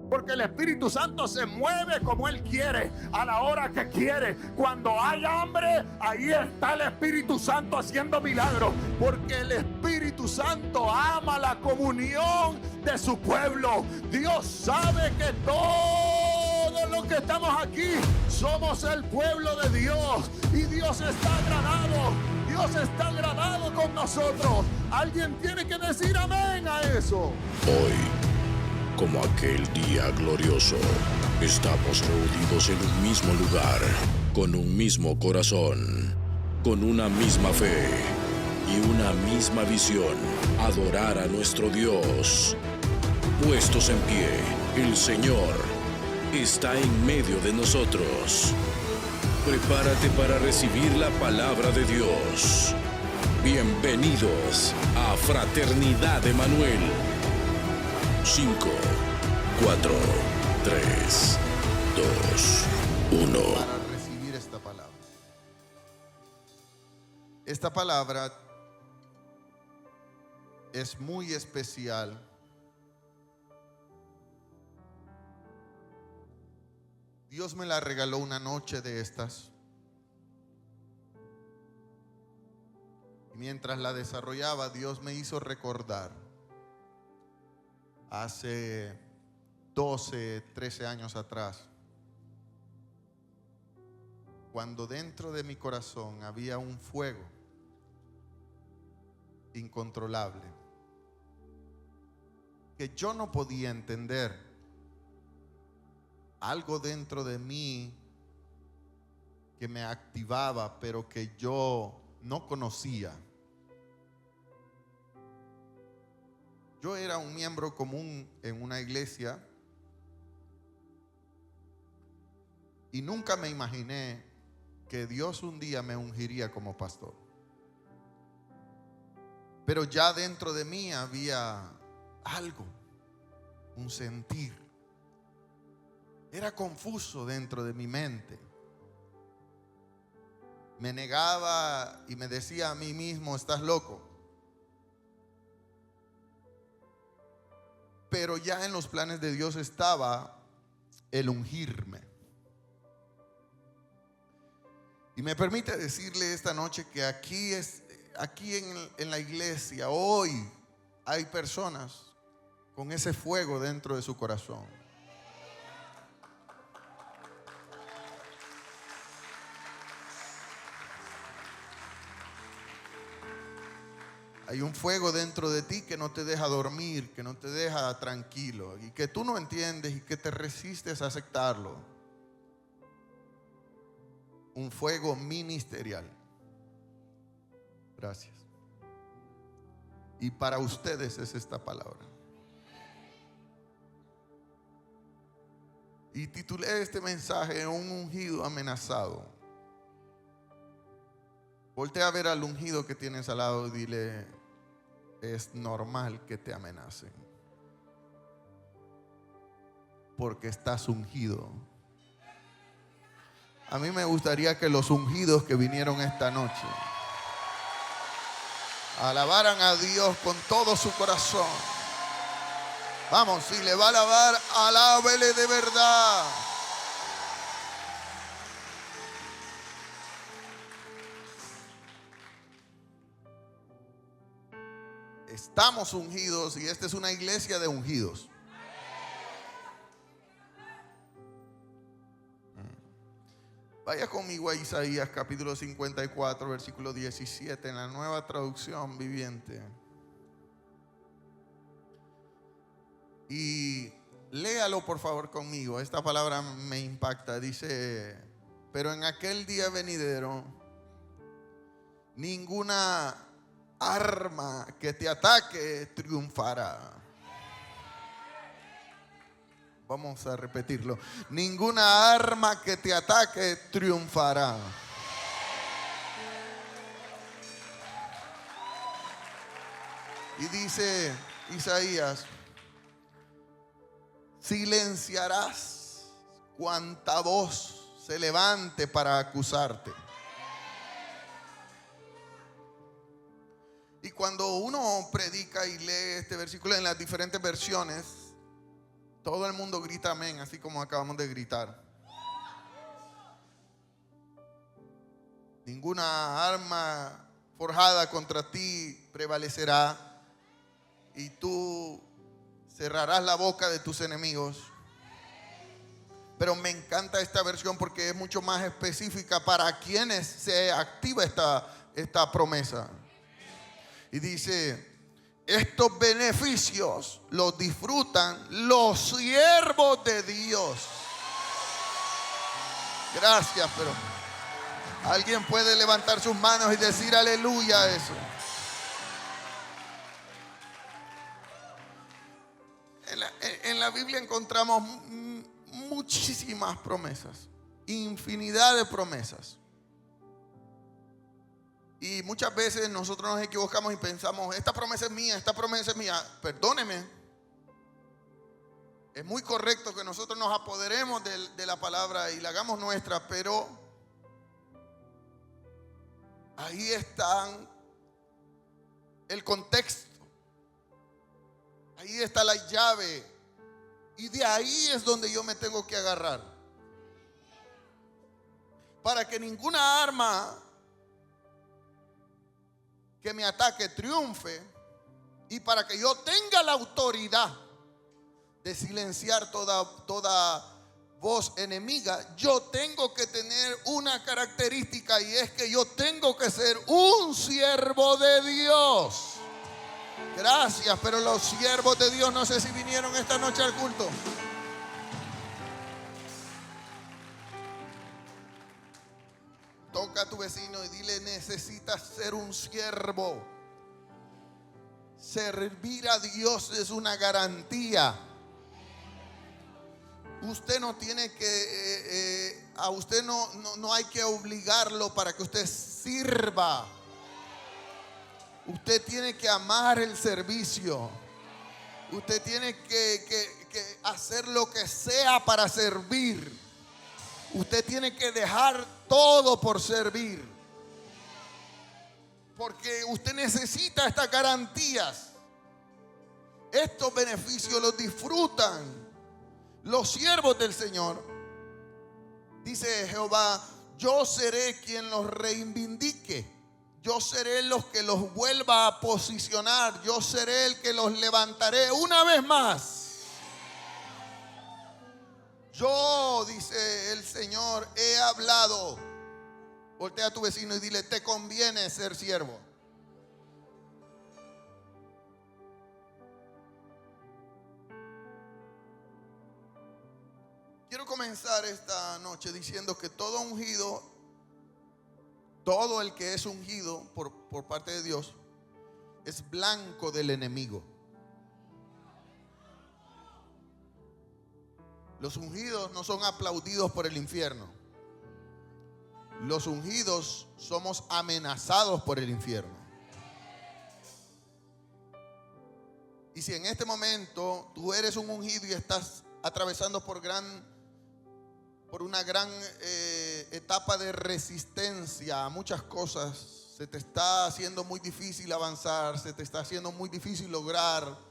Porque el Espíritu Santo se mueve como Él quiere, a la hora que quiere. Cuando hay hambre, ahí está el Espíritu Santo haciendo milagros. Porque el Espíritu Santo ama la comunión de su pueblo. Dios sabe que todos los que estamos aquí somos el pueblo de Dios. Y Dios está agradado. Dios está agradado con nosotros. Alguien tiene que decir amén a eso. Hoy, como aquel día glorioso, estamos reunidos en un mismo lugar, con un mismo corazón, con una misma fe y una misma visión: adorar a nuestro Dios. Puestos en pie, el Señor está en medio de nosotros. Prepárate para recibir la palabra de Dios. Bienvenidos a Fraternidad Emanuel. 5, 4, 3, 2, 1. Para recibir esta palabra. Esta palabra es muy especial. Dios me la regaló una noche de estas. Y mientras la desarrollaba, Dios me hizo recordar hace 12, 13 años atrás, cuando dentro de mi corazón había un fuego incontrolable que yo no podía entender. Algo dentro de mí que me activaba, pero que yo no conocía. Yo era un miembro común en una iglesia y nunca me imaginé que Dios un día me ungiría como pastor. Pero ya dentro de mí había algo, un sentir. Era confuso dentro de mi mente. Me negaba y me decía a mí mismo: estás loco. Pero ya en los planes de Dios estaba el ungirme. Y me permite decirle esta noche que aquí en la iglesia hoy hay personas con ese fuego dentro de su corazón. Hay un fuego dentro de ti que no te deja dormir, que no te deja tranquilo y que tú no entiendes y que te resistes a aceptarlo. Un fuego ministerial. Gracias. Y para ustedes es esta palabra. Y titulé este mensaje: un ungido amenazado. Voltea a ver al ungido que tienes al lado y dile: es normal que te amenacen, porque estás ungido. A mí me gustaría que los ungidos que vinieron esta noche alabaran a Dios con todo su corazón. Vamos, si le va a alabar, alábele de verdad. Estamos ungidos y esta es una iglesia de ungidos. Vaya conmigo a Isaías capítulo 54, versículo 17, en la Nueva Traducción Viviente. Y léalo por favor conmigo. Esta palabra me impacta. Dice: pero en aquel día venidero, ninguna arma que te ataque triunfará. Vamos a repetirlo. Ninguna arma que te ataque triunfará. Y dice Isaías: silenciarás cuanta voz se levante para acusarte. Y cuando uno predica y lee este versículo en las diferentes versiones, Todo el mundo grita amén, así como acabamos de gritar. Ninguna arma forjada contra ti prevalecerá y tú cerrarás la boca de tus enemigos. Pero me encanta esta versión porque es mucho más específica para quienes se activa esta promesa. Y dice: estos beneficios los disfrutan los siervos de Dios. Gracias, pero alguien puede levantar sus manos y decir aleluya a eso. En la Biblia encontramos muchísimas promesas, infinidad de promesas. Y muchas veces nosotros nos equivocamos y pensamos: esta promesa es mía, esta promesa es mía. Perdóneme. Es muy correcto que nosotros nos apoderemos de la palabra y la hagamos nuestra, pero ahí está el contexto. Ahí está la llave. Y de ahí es donde yo me tengo que agarrar. Para que ninguna arma que me ataque triunfe, y para que yo tenga la autoridad de silenciar toda voz enemiga, yo tengo que tener una característica, y es que yo tengo que ser un siervo de Dios. Gracias, pero los siervos de Dios no sé si vinieron esta noche al culto. Toca a tu vecino y dile: necesitas ser un siervo. Servir a Dios es una garantía. Usted no tiene que, a usted no hay que obligarlo para que usted sirva. Usted tiene que amar el servicio. Usted tiene que hacer lo que sea para servir. Usted tiene que dejar todo por servir. Porque usted necesita estas garantías. Estos beneficios los disfrutan los siervos del Señor. Dice Jehová: yo seré quien los reivindique. Yo seré los que los vuelva a posicionar. Yo seré el que los levantaré una vez más. Yo, dice el Señor, he hablado. Voltea a tu vecino y dile: te conviene ser siervo. Quiero comenzar esta noche diciendo que todo ungido, todo el que es ungido por parte de Dios, es blanco del enemigo. Los ungidos no son aplaudidos por el infierno. Los ungidos somos amenazados por el infierno. Y si en este momento tú eres un ungido y estás atravesando por una gran etapa de resistencia a muchas cosas, se te está haciendo muy difícil avanzar, se te está haciendo muy difícil lograr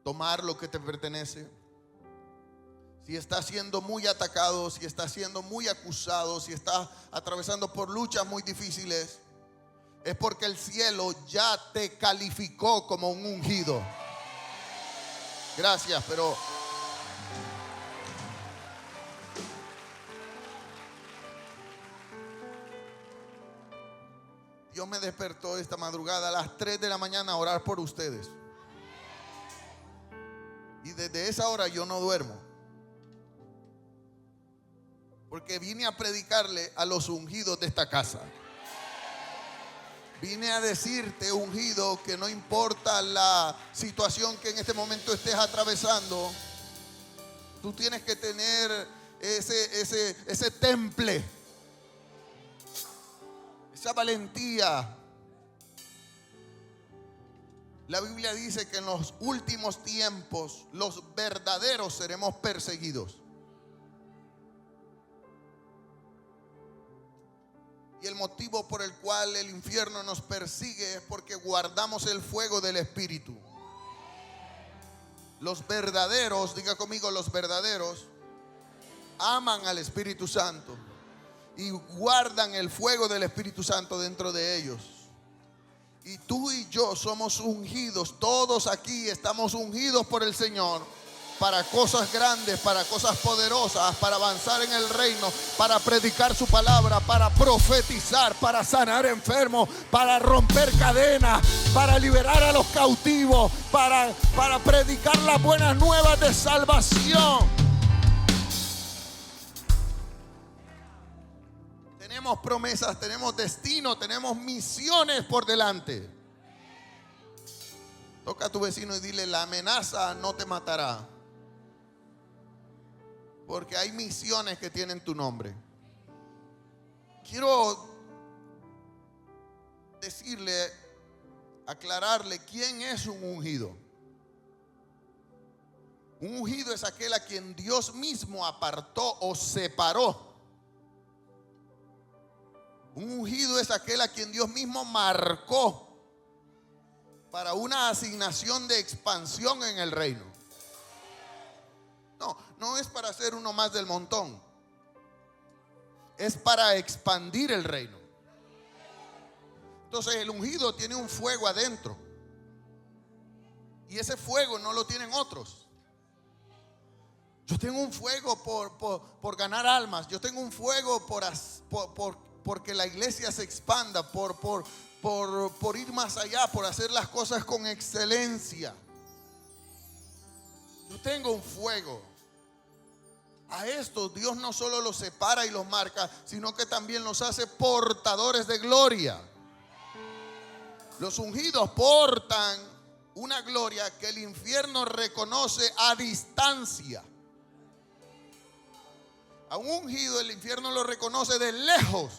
tomar lo que te pertenece, si estás siendo muy atacado, si estás siendo muy acusado, si estás atravesando por luchas muy difíciles, es porque el cielo ya te calificó como un ungido. Gracias, pero Dios me despertó esta madrugada a las 3 de la mañana a orar por ustedes. Y desde esa hora yo no duermo. Porque vine a predicarle a los ungidos de esta casa. Vine a decirte, ungido, que no importa la situación que en este momento estés atravesando, tú tienes que tener ese temple, esa valentía. La Biblia dice que en los últimos tiempos los verdaderos seremos perseguidos. Y el motivo por el cual el infierno nos persigue es porque guardamos el fuego del Espíritu. Los verdaderos, diga conmigo, los verdaderos aman al Espíritu Santo y guardan el fuego del Espíritu Santo dentro de ellos. Y tú y yo somos ungidos, todos aquí estamos ungidos por el Señor para cosas grandes, para cosas poderosas, para avanzar en el reino, para predicar su palabra, para profetizar, para sanar enfermos, para romper cadenas, para liberar a los cautivos, para predicar las buenas nuevas de salvación. Tenemos promesas, tenemos destino, tenemos misiones por delante. Toca a tu vecino y dile: la amenaza no te matará, porque hay misiones que tienen tu nombre. Quiero decirle, aclararle quién es un ungido. Un ungido es aquel a quien Dios mismo apartó o separó. Un ungido es aquel a quien Dios mismo marcó para una asignación de expansión en el reino. No es para ser uno más del montón. Es para expandir el reino. Entonces el ungido tiene un fuego adentro. Y ese fuego no lo tienen otros. Yo tengo un fuego por ganar almas. Yo tengo un fuego porque la iglesia se expanda, por ir más allá, por hacer las cosas con excelencia. Yo tengo un fuego. A estos Dios no solo los separa y los marca, sino que también los hace portadores de gloria. Los ungidos portan una gloria que el infierno reconoce a distancia. A un ungido el infierno lo reconoce de lejos.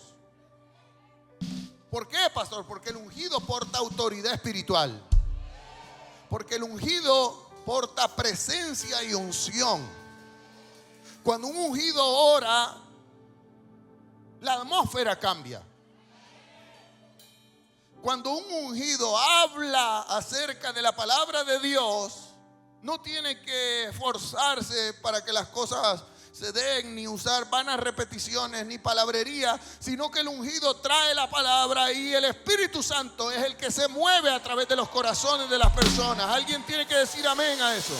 ¿Por qué, pastor? Porque el ungido porta autoridad espiritual. Porque el ungido porta presencia y unción. Cuando un ungido ora, la atmósfera cambia. Cuando un ungido habla acerca de la palabra de Dios, no tiene que esforzarse para que las cosas se den, ni usar vanas repeticiones, ni palabrería, sino que el ungido trae la palabra y el Espíritu Santo es el que se mueve a través de los corazones de las personas. Alguien tiene que decir amén a eso.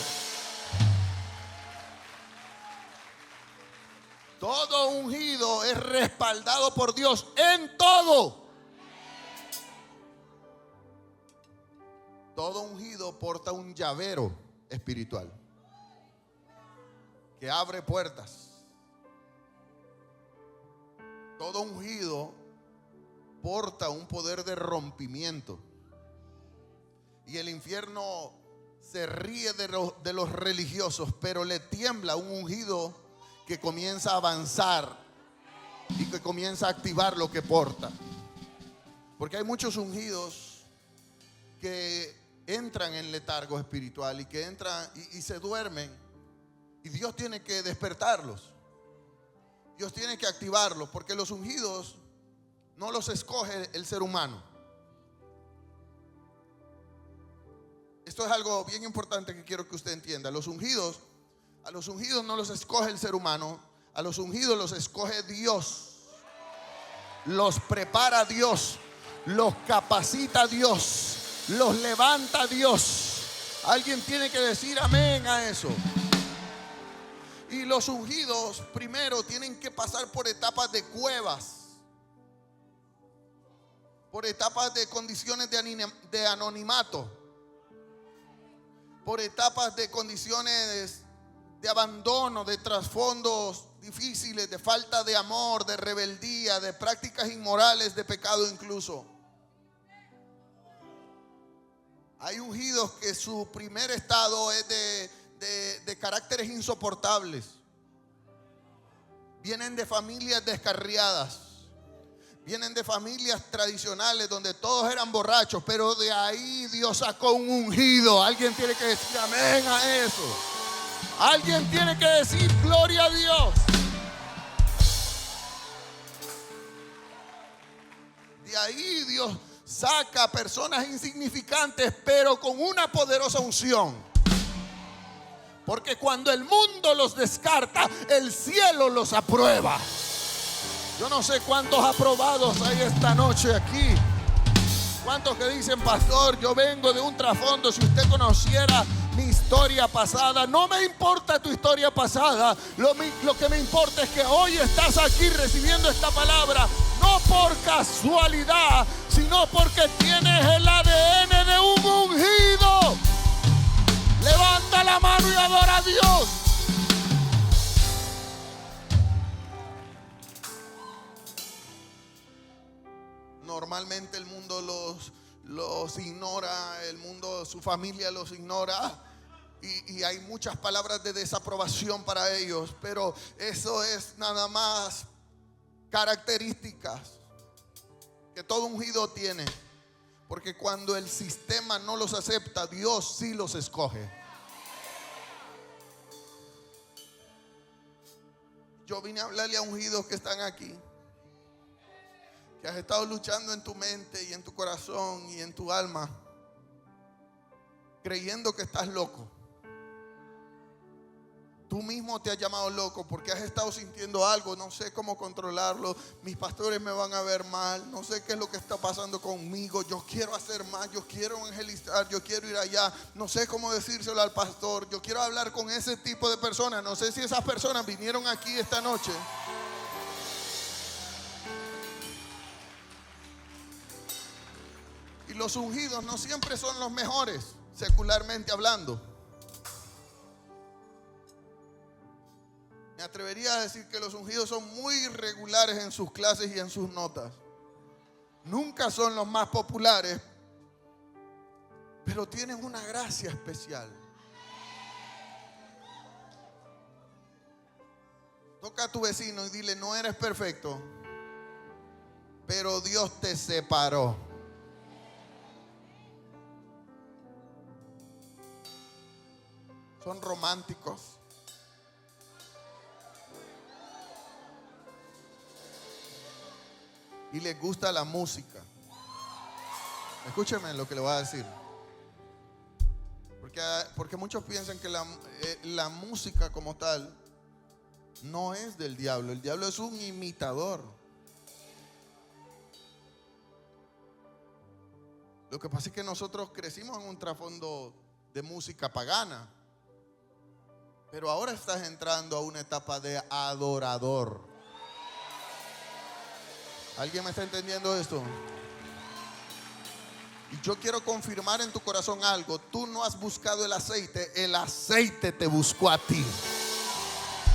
Todo ungido es respaldado por Dios en todo. Todo ungido porta un llavero espiritual que abre puertas. Todo ungido porta un poder de rompimiento. Y el infierno se ríe de los religiosos, pero le tiembla un ungido que comienza a avanzar y que comienza a activar lo que porta. Porque hay muchos ungidos que entran en letargo espiritual y que entran y se duermen. Y Dios tiene que despertarlos. Dios tiene que activarlos, porque los ungidos no los escoge el ser humano. Esto es algo bien importante que quiero que usted entienda. A los ungidos no los escoge el ser humano. A los ungidos los escoge Dios. Los prepara Dios. Los capacita Dios. Los levanta Dios. Alguien tiene que decir amén a eso. Y los ungidos primero tienen que pasar por etapas de cuevas, por etapas de condiciones de anonimato, por etapas de condiciones de abandono, de trasfondos difíciles, de falta de amor, de rebeldía, de prácticas inmorales, de pecado incluso. Hay ungidos que su primer estado es de caracteres insoportables. Vienen de familias descarriadas. Vienen de familias tradicionales donde todos eran borrachos, pero de ahí Dios sacó un ungido. Alguien tiene que decir amén a eso. Alguien tiene que decir gloria a Dios. De ahí Dios saca personas insignificantes, pero con una poderosa unción. Porque cuando el mundo los descarta, el cielo los aprueba. Yo no sé cuántos aprobados hay esta noche aquí. ¿Cuántos que dicen, pastor, yo vengo de un trasfondo? Si usted conociera mi historia pasada. No me importa tu historia pasada. Lo que me importa es que hoy estás aquí recibiendo esta palabra. No por casualidad, sino porque tienes el ADN de un ungido. Levanta la mano y adora a Dios. Normalmente el mundo los ignora, el mundo, su familia los ignora y hay muchas palabras de desaprobación para ellos, pero eso es nada más características que todo ungido tiene, porque cuando el sistema no los acepta, Dios sí los escoge. Yo vine a hablarle a ungidos que están aquí, que has estado luchando en tu mente y en tu corazón y en tu alma, creyendo que estás loco. Tú mismo te has llamado loco porque has estado sintiendo algo, no sé cómo controlarlo, mis pastores me van a ver mal, no sé qué es lo que está pasando conmigo, yo quiero hacer más, yo quiero evangelizar, yo quiero ir allá, no sé cómo decírselo al pastor, yo quiero hablar con ese tipo de personas. No sé si esas personas vinieron aquí esta noche. Y los ungidos no siempre son los mejores, secularmente hablando. Me atrevería a decir que los ungidos son muy irregulares en sus clases y en sus notas. Nunca son los más populares, pero tienen una gracia especial. Toca a tu vecino y dile, no eres perfecto, pero Dios te separó. Son románticos. Y les gusta la música. Escúcheme lo que le voy a decir. Porque muchos piensan que la música como tal no es del diablo. El diablo es un imitador. Lo que pasa es que nosotros crecimos en un trasfondo de música pagana. Pero ahora estás entrando a una etapa de adorador. ¿Alguien me está entendiendo esto? Y yo quiero confirmar en tu corazón algo. Tú no has buscado el aceite te buscó a ti.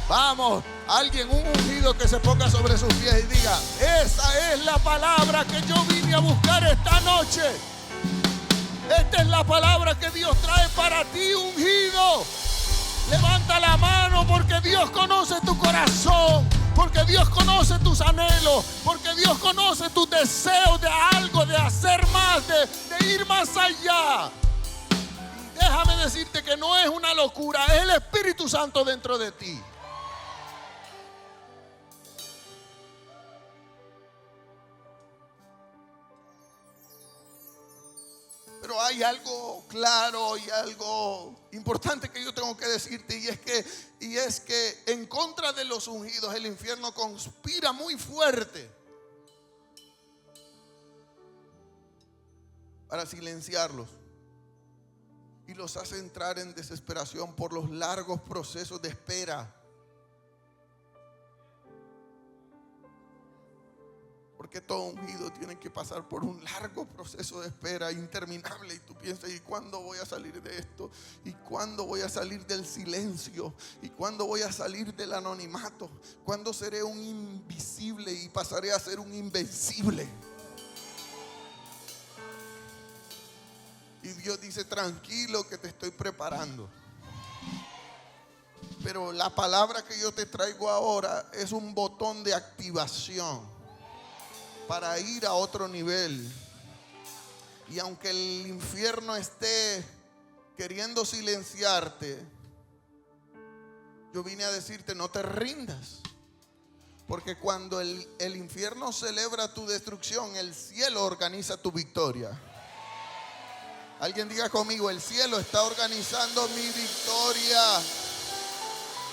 Vamos, alguien, un ungido que se ponga sobre sus pies y diga, esa es la palabra que yo vine a buscar esta noche. Esta es la palabra que Dios trae para ti, ungido. Levanta la mano porque Dios conoce tu corazón. Porque Dios conoce tus anhelos, porque Dios conoce tus deseos de algo, de hacer más, de ir más allá. Y déjame decirte que no es una locura, es el Espíritu Santo dentro de ti. Pero hay algo claro y algo importante que yo tengo que decirte, y es que en contra de los ungidos el infierno conspira muy fuerte para silenciarlos y los hace entrar en desesperación por los largos procesos de espera. Porque todo ungido tiene que pasar por un largo proceso de espera interminable. Y tú piensas, ¿y cuándo voy a salir de esto? ¿Y cuándo voy a salir del silencio? ¿Y cuándo voy a salir del anonimato? ¿Cuándo seré un invisible y pasaré a ser un invencible? Y Dios dice, tranquilo que te estoy preparando. Pero la palabra que yo te traigo ahora es un botón de activación para ir a otro nivel. Y aunque el infierno esté queriendo silenciarte, yo vine a decirte, no te rindas. Porque cuando el infierno celebra tu destrucción, el cielo organiza tu victoria. Alguien diga conmigo, el cielo está organizando mi victoria.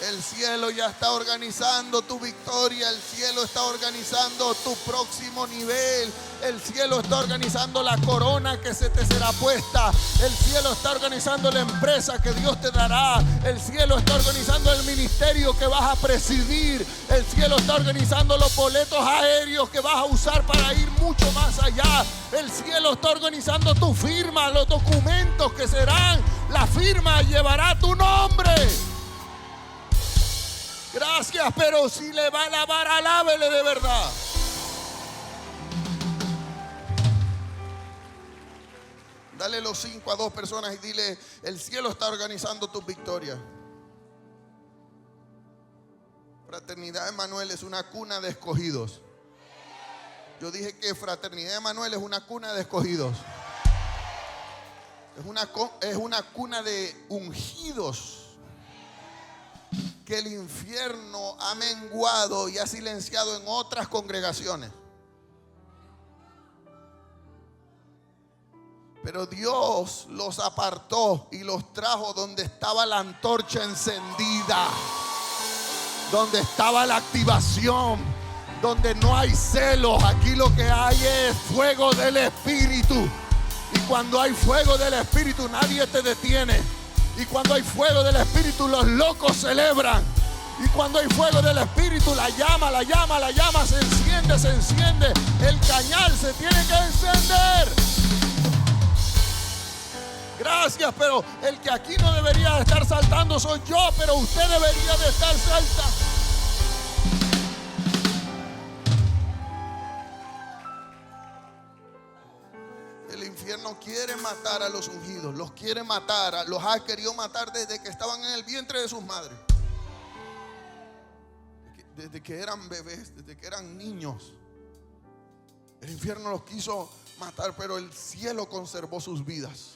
El cielo ya está organizando tu victoria. El cielo está organizando tu próximo nivel. El cielo está organizando la corona que se te será puesta. El cielo está organizando la empresa que Dios te dará. El cielo está organizando el ministerio que vas a presidir. El cielo está organizando los boletos aéreos que vas a usar para ir mucho más allá. El cielo está organizando tu firma, los documentos que serán. La firma llevará tu nombre. Gracias, pero si le va a alabar, alábele de verdad. Dale los 5 a 2 personas y dile: el cielo está organizando tus victorias. Fraternidad Emanuel es una cuna de escogidos. Yo dije que Fraternidad Emanuel es una cuna de escogidos. Es una cuna de ungidos que el infierno ha menguado y ha silenciado en otras congregaciones. Pero Dios los apartó y los trajo donde estaba la antorcha encendida, donde estaba la activación, donde no hay celos. Aquí lo que hay es fuego del Espíritu. Y cuando hay fuego del Espíritu, nadie te detiene. Y cuando hay fuego del Espíritu, los locos celebran. Y cuando hay fuego del Espíritu, la llama se enciende. El cañal se tiene que encender. Gracias, pero el que aquí no debería de estar saltando soy yo, pero usted debería de estar saltando. El infierno quiere matar a los ungidos, los quiere matar, los ha querido matar desde que estaban en el vientre de sus madres. Desde que eran bebés, desde que eran niños. El infierno los quiso matar, pero el cielo conservó sus vidas.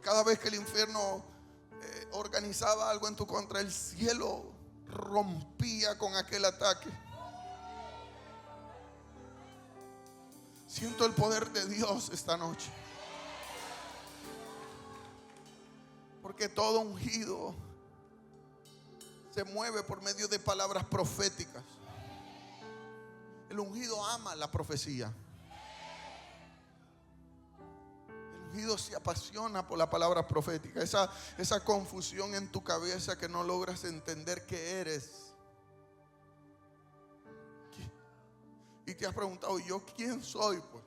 Cada vez que el infierno organizaba algo en tu contra, el cielo rompía con aquel ataque. Siento el poder de Dios esta noche. Porque todo ungido se mueve por medio de palabras proféticas. El ungido ama la profecía. El ungido se apasiona por la palabra profética. Esa confusión en tu cabeza que no logras entender qué eres. Y te has preguntado: ¿y yo quién soy? Pues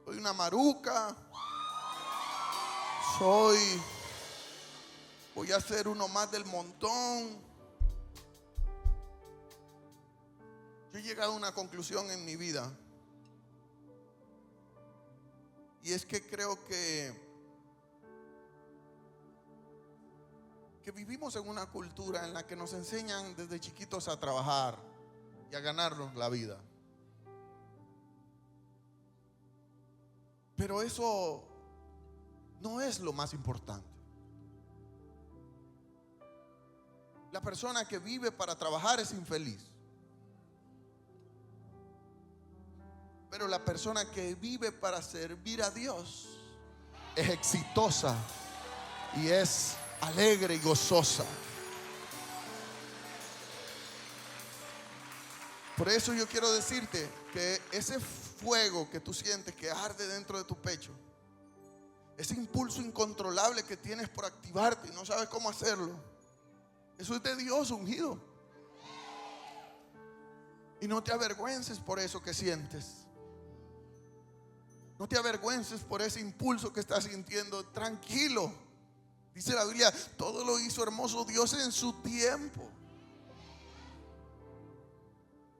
soy una maruca. Voy a ser uno más del montón. Yo he llegado a una conclusión en mi vida. Y es que creo que vivimos en una cultura en la que nos enseñan desde chiquitos a trabajar y a ganarnos la vida. Pero eso no es lo más importante. La persona que vive para trabajar es infeliz. Pero la persona que vive para servir a Dios es exitosa y es alegre y gozosa. Por eso yo quiero decirte que ese fuego que tú sientes que arde dentro de tu pecho, ese impulso incontrolable que tienes por activarte y no sabes cómo hacerlo, eso es de Dios ungido. Y no te avergüences por eso que sientes. No te avergüences por ese impulso que estás sintiendo. Tranquilo. Dice la Biblia: todo lo hizo hermoso Dios en su tiempo.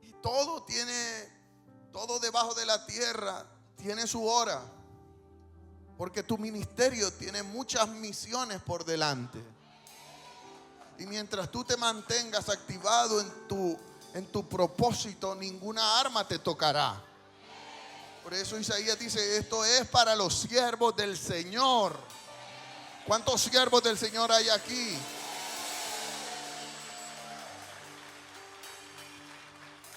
Y todo debajo de la tierra tiene su hora. Porque tu ministerio tiene muchas misiones por delante. Y mientras tú te mantengas activado en tu propósito, ninguna arma te tocará. Por eso Isaías dice: esto es para los siervos del Señor. ¿Cuántos siervos del Señor hay aquí?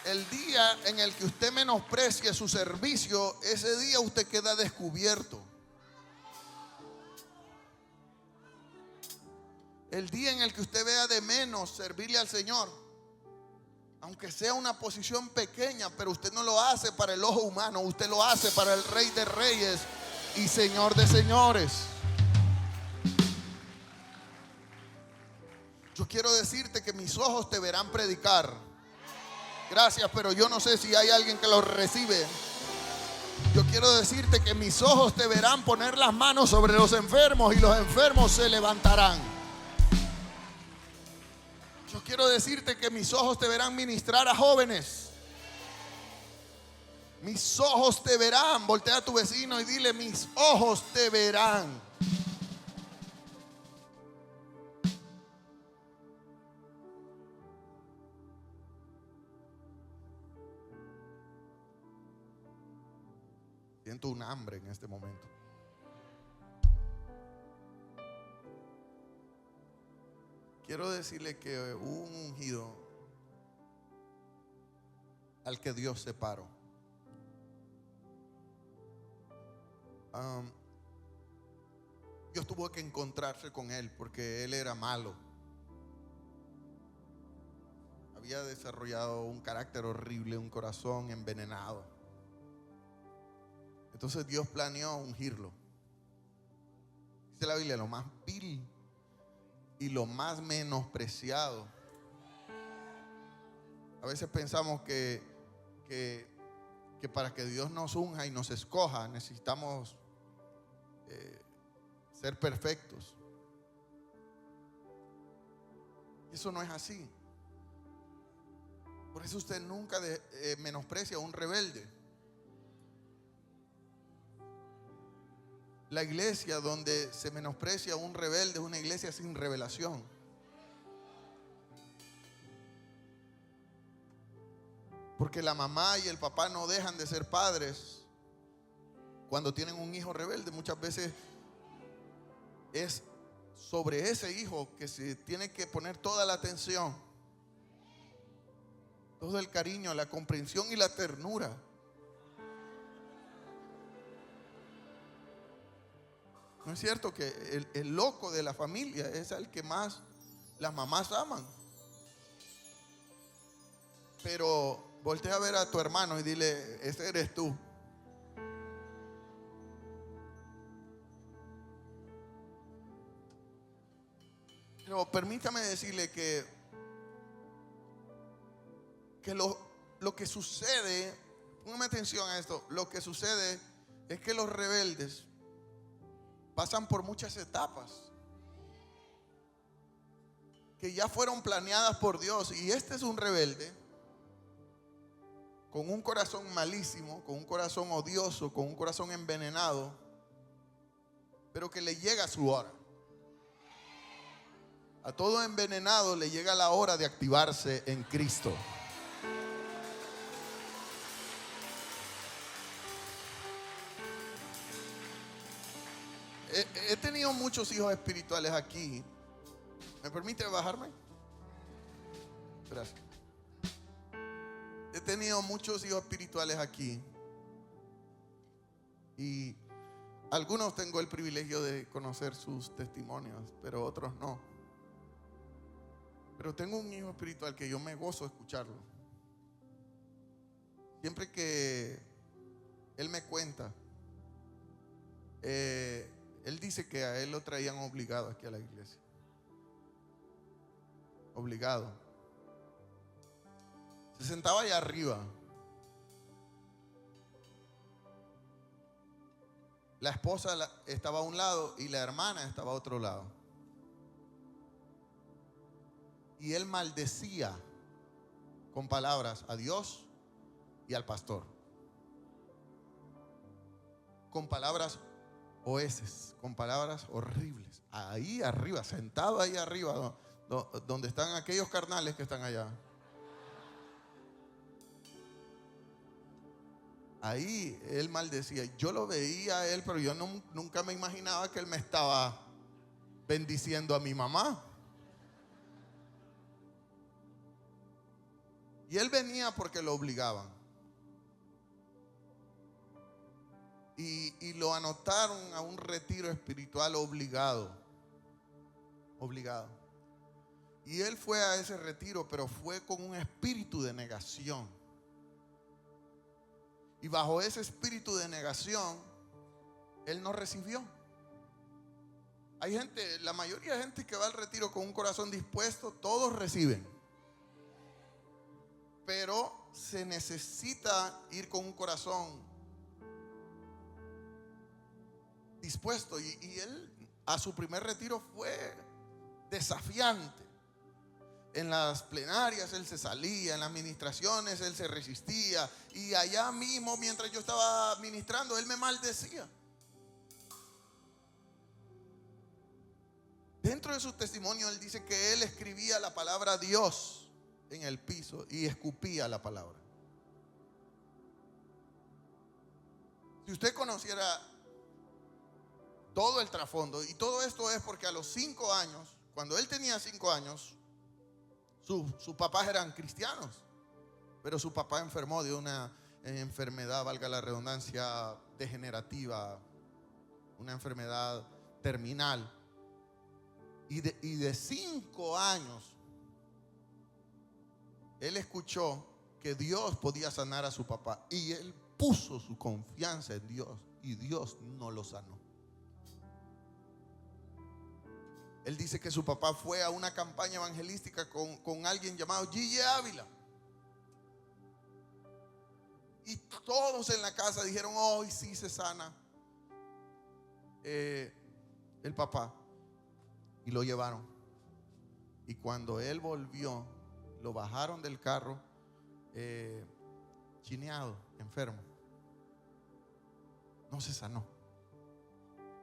El día en el que usted menosprecie su servicio, ese día usted queda descubierto. El día en el que usted vea de menos servirle al Señor, aunque sea una posición pequeña, pero usted no lo hace para el ojo humano, usted lo hace para el Rey de Reyes y Señor de Señores. Yo quiero decirte que mis ojos te verán predicar. Gracias, pero yo no sé si hay alguien que lo recibe. Yo quiero decirte que mis ojos te verán poner las manos sobre los enfermos y los enfermos se levantarán. Yo quiero decirte que mis ojos te verán ministrar a jóvenes. Mis ojos te verán. Voltea a tu vecino y dile: mis ojos te verán. Siento un hambre en este momento. Quiero decirle que hubo un ungido al que Dios separó. Dios tuvo que encontrarse con él porque él era malo. Había desarrollado un carácter horrible, un corazón envenenado. Entonces Dios planeó ungirlo. Dice la Biblia, lo más vil y lo más menospreciado. A veces pensamos que para que Dios nos unja y nos escoja necesitamos ser perfectos. Eso no es así. Por eso usted nunca menosprecia a un rebelde. La iglesia donde se menosprecia a un rebelde es una iglesia sin revelación. Porque la mamá y el papá no dejan de ser padres cuando tienen un hijo rebelde. Muchas veces es sobre ese hijo que se tiene que poner toda la atención, todo el cariño, la comprensión y la ternura. ¿No es cierto que el loco de la familia es el que más las mamás aman? Pero voltea a ver a tu hermano y dile: ese eres tú. Pero permítame decirle que lo que sucede, póngame atención a esto, lo que sucede es que los rebeldes pasan por muchas etapas que ya fueron planeadas por Dios. Y este es un rebelde con un corazón malísimo, con un corazón odioso, con un corazón envenenado, pero que le llega su hora. A todo envenenado le llega la hora de activarse en Cristo. He tenido muchos hijos espirituales aquí. ¿Me permite bajarme? Gracias. He tenido muchos hijos espirituales aquí. Y algunos tengo el privilegio de conocer sus testimonios, pero otros no. Pero tengo un hijo espiritual que yo me gozo escucharlo. Siempre que él me cuenta, él dice que a él lo traían obligado aquí a la iglesia. Obligado. Se sentaba allá arriba. La esposa estaba a un lado y la hermana estaba a otro lado. Y él maldecía con palabras a Dios y al pastor. Con palabras oeces, con palabras horribles. Ahí arriba, sentado ahí arriba, donde están aquellos carnales que están allá. Ahí él maldecía. Yo lo veía a él, pero yo nunca me imaginaba que él me estaba bendiciendo a mi mamá. Y él venía porque lo obligaban. Y lo anotaron a un retiro espiritual obligado. Obligado. Y él fue a ese retiro, pero fue con un espíritu de negación. Y bajo ese espíritu de negación, él no recibió. Hay gente, la mayoría de gente que va al retiro con un corazón dispuesto, todos reciben. Pero se necesita ir con un corazón dispuesto. Y él a su primer retiro fue desafiante. En las plenarias él se salía, en las ministraciones él se resistía. Y allá mismo, mientras yo estaba ministrando, él me maldecía. Dentro de su testimonio él dice que él escribía la palabra Dios en el piso y escupía la palabra. Si usted conociera todo el trasfondo, y todo esto es porque a los 5 años, cuando él tenía 5 años, sus papás eran cristianos, pero su papá enfermó de una enfermedad, valga la redundancia, degenerativa, una enfermedad terminal. Y de 5 años, él escuchó que Dios podía sanar a su papá. Y él puso su confianza en Dios. Y Dios no lo sanó. Él dice que su papá fue a una campaña evangelística con alguien llamado Gigi Ávila. Y todos en la casa dijeron: hoy sí se sana el papá. Y lo llevaron. Y cuando él volvió, lo bajaron del carro chineado, enfermo. No se sanó.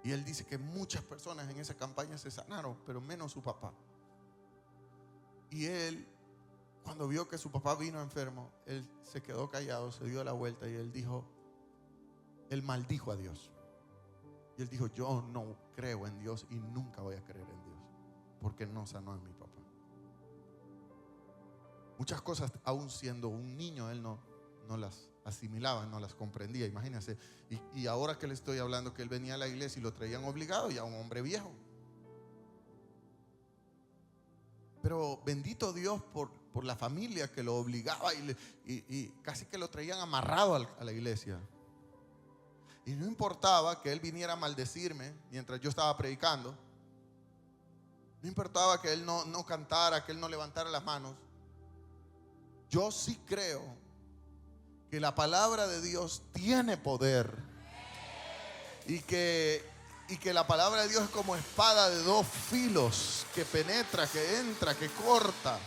Y él dice que muchas personas en esa campaña se sanaron, pero menos su papá. Y él, cuando vio que su papá vino enfermo, él se quedó callado, se dio la vuelta y él dijo, él maldijo a Dios. Y él dijo: yo no creo en Dios y nunca voy a creer en Dios, porque no sanó a mi papá. Muchas cosas, aún siendo un niño, él no las asimilaba, no las comprendía. Imagínense. Y ahora que le estoy hablando, que él venía a la iglesia y lo traían obligado, ya un hombre viejo. Pero bendito Dios por la familia que lo obligaba y casi que lo traían amarrado a la iglesia. Y no importaba que él viniera a maldecirme mientras yo estaba predicando. No importaba que él no cantara, que él no levantara las manos. Yo sí creo que la palabra de Dios tiene poder. Y que la palabra de Dios es como espada de 2 filos, que penetra, que entra, que corta.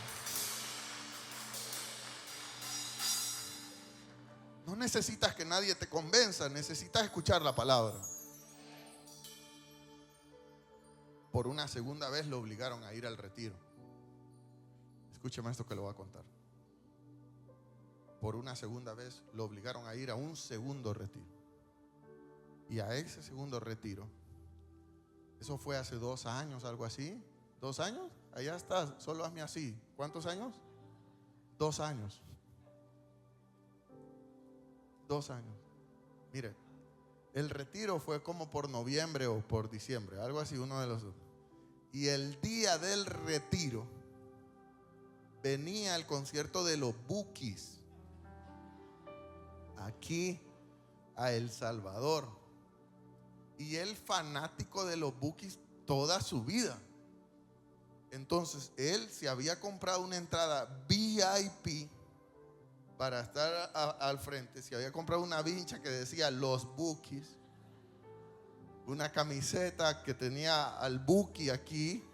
No necesitas que nadie te convenza, necesitas escuchar la palabra. Por una segunda vez lo obligaron a ir al retiro. Escúcheme esto que lo voy a contar. Por una segunda vez lo obligaron a ir a un segundo retiro. Y a ese segundo retiro, eso fue hace 2 años, algo así. 2 años, allá está, solo hazme así. ¿Cuántos años? 2 años. 2 años. Mire, el retiro fue como por noviembre o por diciembre, algo así, uno de los dos. Y el día del retiro venía el concierto de los Bukis aquí a El Salvador. Y él fanático de los Bukis toda su vida. Entonces él se había comprado una entrada VIP para estar al frente. Se había comprado una vincha que decía Los Bukis, una camiseta que tenía al Buki aquí.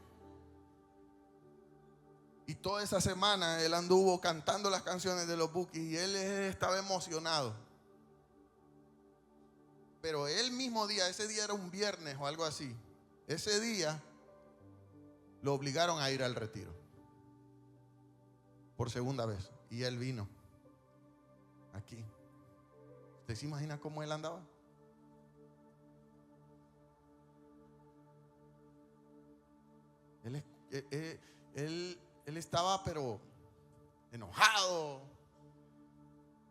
Y toda esa semana él anduvo cantando las canciones de los Bukis y él estaba emocionado. Pero el mismo día, ese día era un viernes o algo así, ese día lo obligaron a ir al retiro por segunda vez. Y él vino aquí. ¿Usted se imagina cómo él andaba? Él estaba pero enojado.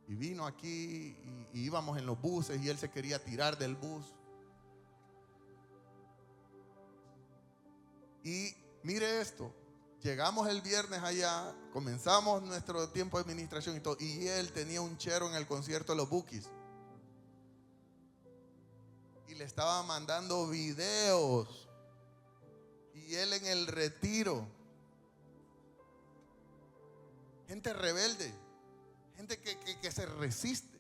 Y vino aquí y íbamos en los buses y él se quería tirar del bus. Y mire esto, llegamos el viernes allá, comenzamos nuestro tiempo de administración y todo, y él tenía un chero en el concierto de los Bukis. Y le estaba mandando videos. Y él en el retiro. Gente rebelde. Gente que se resiste.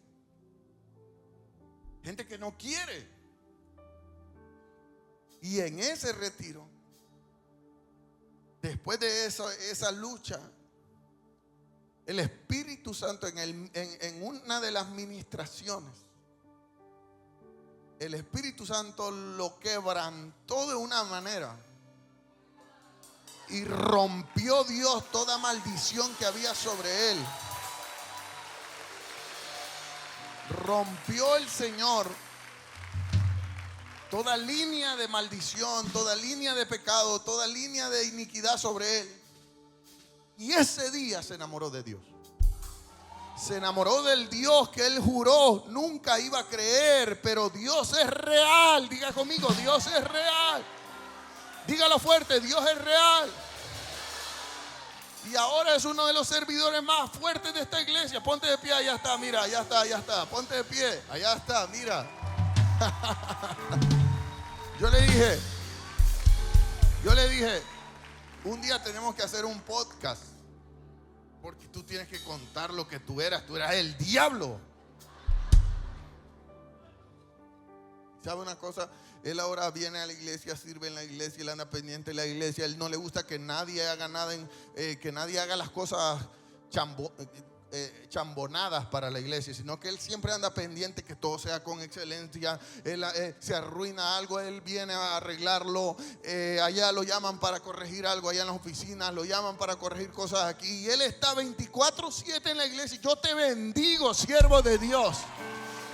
Gente que no quiere. Y en ese retiro, después de esa lucha, el Espíritu Santo en una de las ministraciones, el Espíritu Santo lo quebrantó de una manera y rompió Dios toda maldición que había sobre él. Rompió el Señor toda línea de maldición, toda línea de pecado, toda línea de iniquidad sobre él. Y ese día se enamoró de Dios. Se enamoró del Dios que él juró nunca iba a creer, pero Dios es real. Diga conmigo, Dios es real. Dígalo fuerte, Dios es real. Y ahora es uno de los servidores más fuertes de esta iglesia. Ponte de pie, allá está, mira, allá está. Ponte de pie, allá está, mira. Yo le dije, un día tenemos que hacer un podcast. Porque tú tienes que contar lo que tú eras el diablo. ¿Sabe una cosa? Él ahora viene a la iglesia, sirve en la iglesia, él anda pendiente de la iglesia. Él no le gusta que nadie haga nada, que nadie haga las cosas chambonadas para la iglesia, sino que él siempre anda pendiente que todo sea con excelencia. Él se arruina algo, él viene a arreglarlo. Allá lo llaman para corregir algo, allá en las oficinas lo llaman para corregir cosas aquí, y él está 24/7 en la iglesia. Yo te bendigo, siervo de Dios.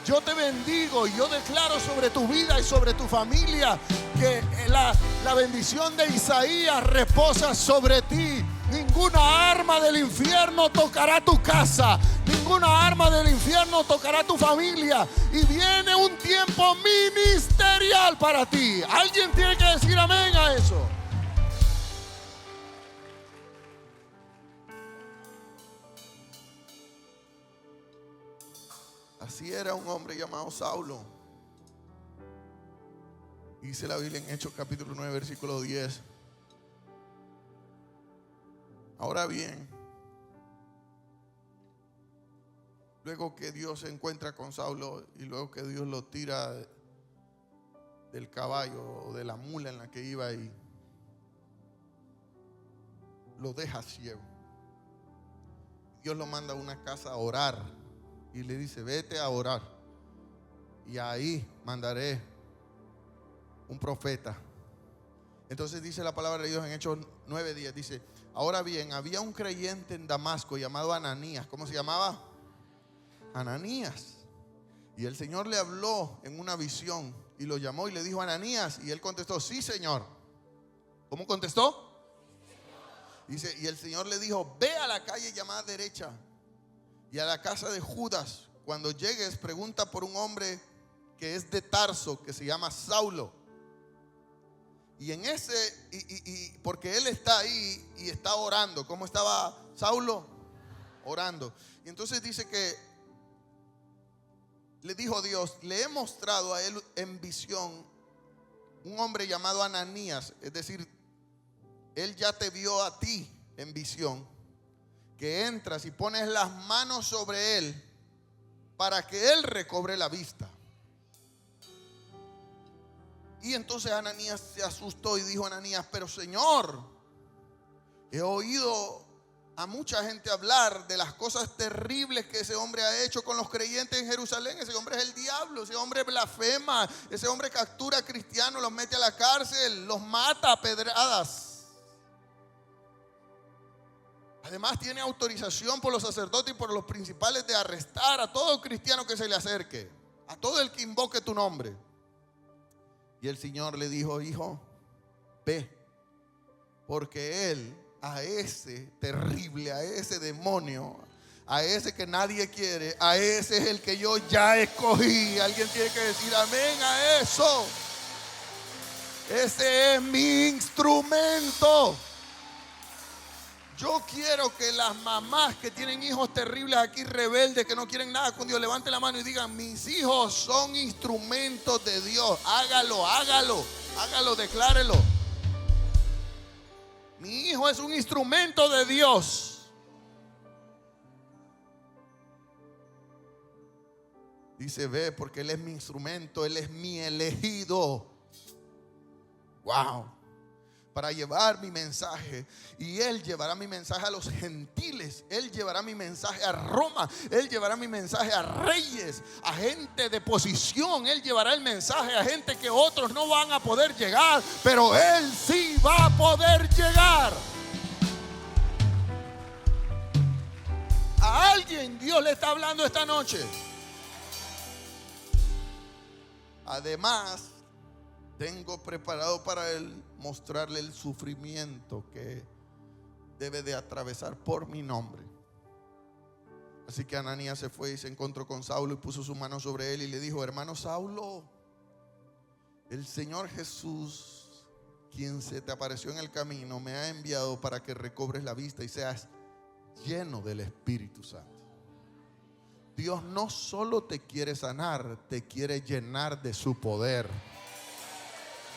Yo te bendigo y yo declaro sobre tu vida y sobre tu familia que la bendición de Isaías reposa sobre ti. Ninguna arma del infierno tocará tu casa. Ninguna arma del infierno tocará tu familia. Y viene un tiempo ministerial para ti. Alguien tiene que decir amén a eso. Así era un hombre llamado Saulo. Dice la Biblia en Hechos capítulo 9 versículo 10. Ahora bien, luego que Dios se encuentra con Saulo y luego que Dios lo tira del caballo o de la mula en la que iba y lo deja ciego, Dios lo manda a una casa a orar y le dice: vete a orar y ahí mandaré un profeta. Entonces dice la palabra de Dios en Hechos 9:10, dice: ahora bien, había un creyente en Damasco llamado Ananías. ¿Cómo se llamaba? Ananías. Y el Señor le habló en una visión y lo llamó y le dijo: Ananías. Y él contestó: sí, Señor. ¿Cómo contestó? Dice, y el Señor le dijo: ve a la calle llamada derecha y a la casa de Judas. Cuando llegues, pregunta por un hombre que es de Tarso, que se llama Saulo. Y en ese, porque él está ahí y está orando. ¿Cómo estaba Saulo? Orando. Y entonces dice que le dijo Dios: le he mostrado a él en visión un hombre llamado Ananías. Es decir, él ya te vio a ti en visión, que entras y pones las manos sobre él para que él recobre la vista. Y entonces Ananías se asustó y dijo: Ananías, pero Señor, he oído a mucha gente hablar de las cosas terribles que ese hombre ha hecho con los creyentes en Jerusalén. Ese hombre es el diablo, ese hombre blasfema, ese hombre captura a cristianos, los mete a la cárcel, los mata a pedradas. Además tiene autorización por los sacerdotes y por los principales de arrestar a todo cristiano que se le acerque, a todo el que invoque tu nombre. Y el Señor le dijo: hijo, ve, porque él, a ese terrible, a ese demonio, a ese que nadie quiere, a ese es el que yo ya escogí. Alguien tiene que decir amén a eso. Ese es mi instrumento. Yo quiero que las mamás que tienen hijos terribles aquí, rebeldes, que no quieren nada con Dios, levanten la mano y digan: mis hijos son instrumentos de Dios. Hágalo, hágalo, hágalo, declárelo. Mi hijo es un instrumento de Dios. Dice: ve, porque Él es mi instrumento, Él es mi elegido. Wow. Para llevar mi mensaje. Y Él llevará mi mensaje a los gentiles. Él llevará mi mensaje a Roma. Él llevará mi mensaje a reyes, a gente de posición. Él llevará el mensaje a gente que otros no van a poder llegar, pero Él sí va a poder llegar. A alguien Dios le está hablando esta noche. Además, tengo preparado para él mostrarle el sufrimiento que debe de atravesar por mi nombre. Así que Ananías se fue y se encontró con Saulo y puso su mano sobre él y le dijo: hermano Saulo, el Señor Jesús, quien se te apareció en el camino, me ha enviado para que recobres la vista y seas lleno del Espíritu Santo. Dios no solo te quiere sanar, te quiere llenar de su poder.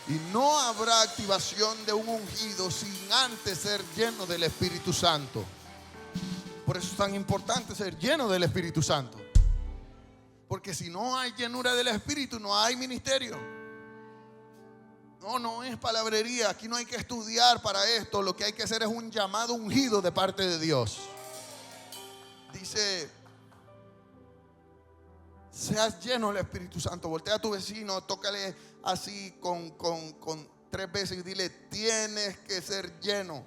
Y no habrá activación de un ungido sin antes ser lleno del Espíritu Santo. Por eso es tan importante ser lleno del Espíritu Santo. Porque si no hay llenura del Espíritu, no hay ministerio. No es palabrería. Aquí no hay que estudiar para esto. Lo que hay que hacer es un llamado ungido de parte de Dios. Dice: seas lleno del Espíritu Santo. Voltea a tu vecino, tócale así con 3 veces y dile: tienes que ser lleno.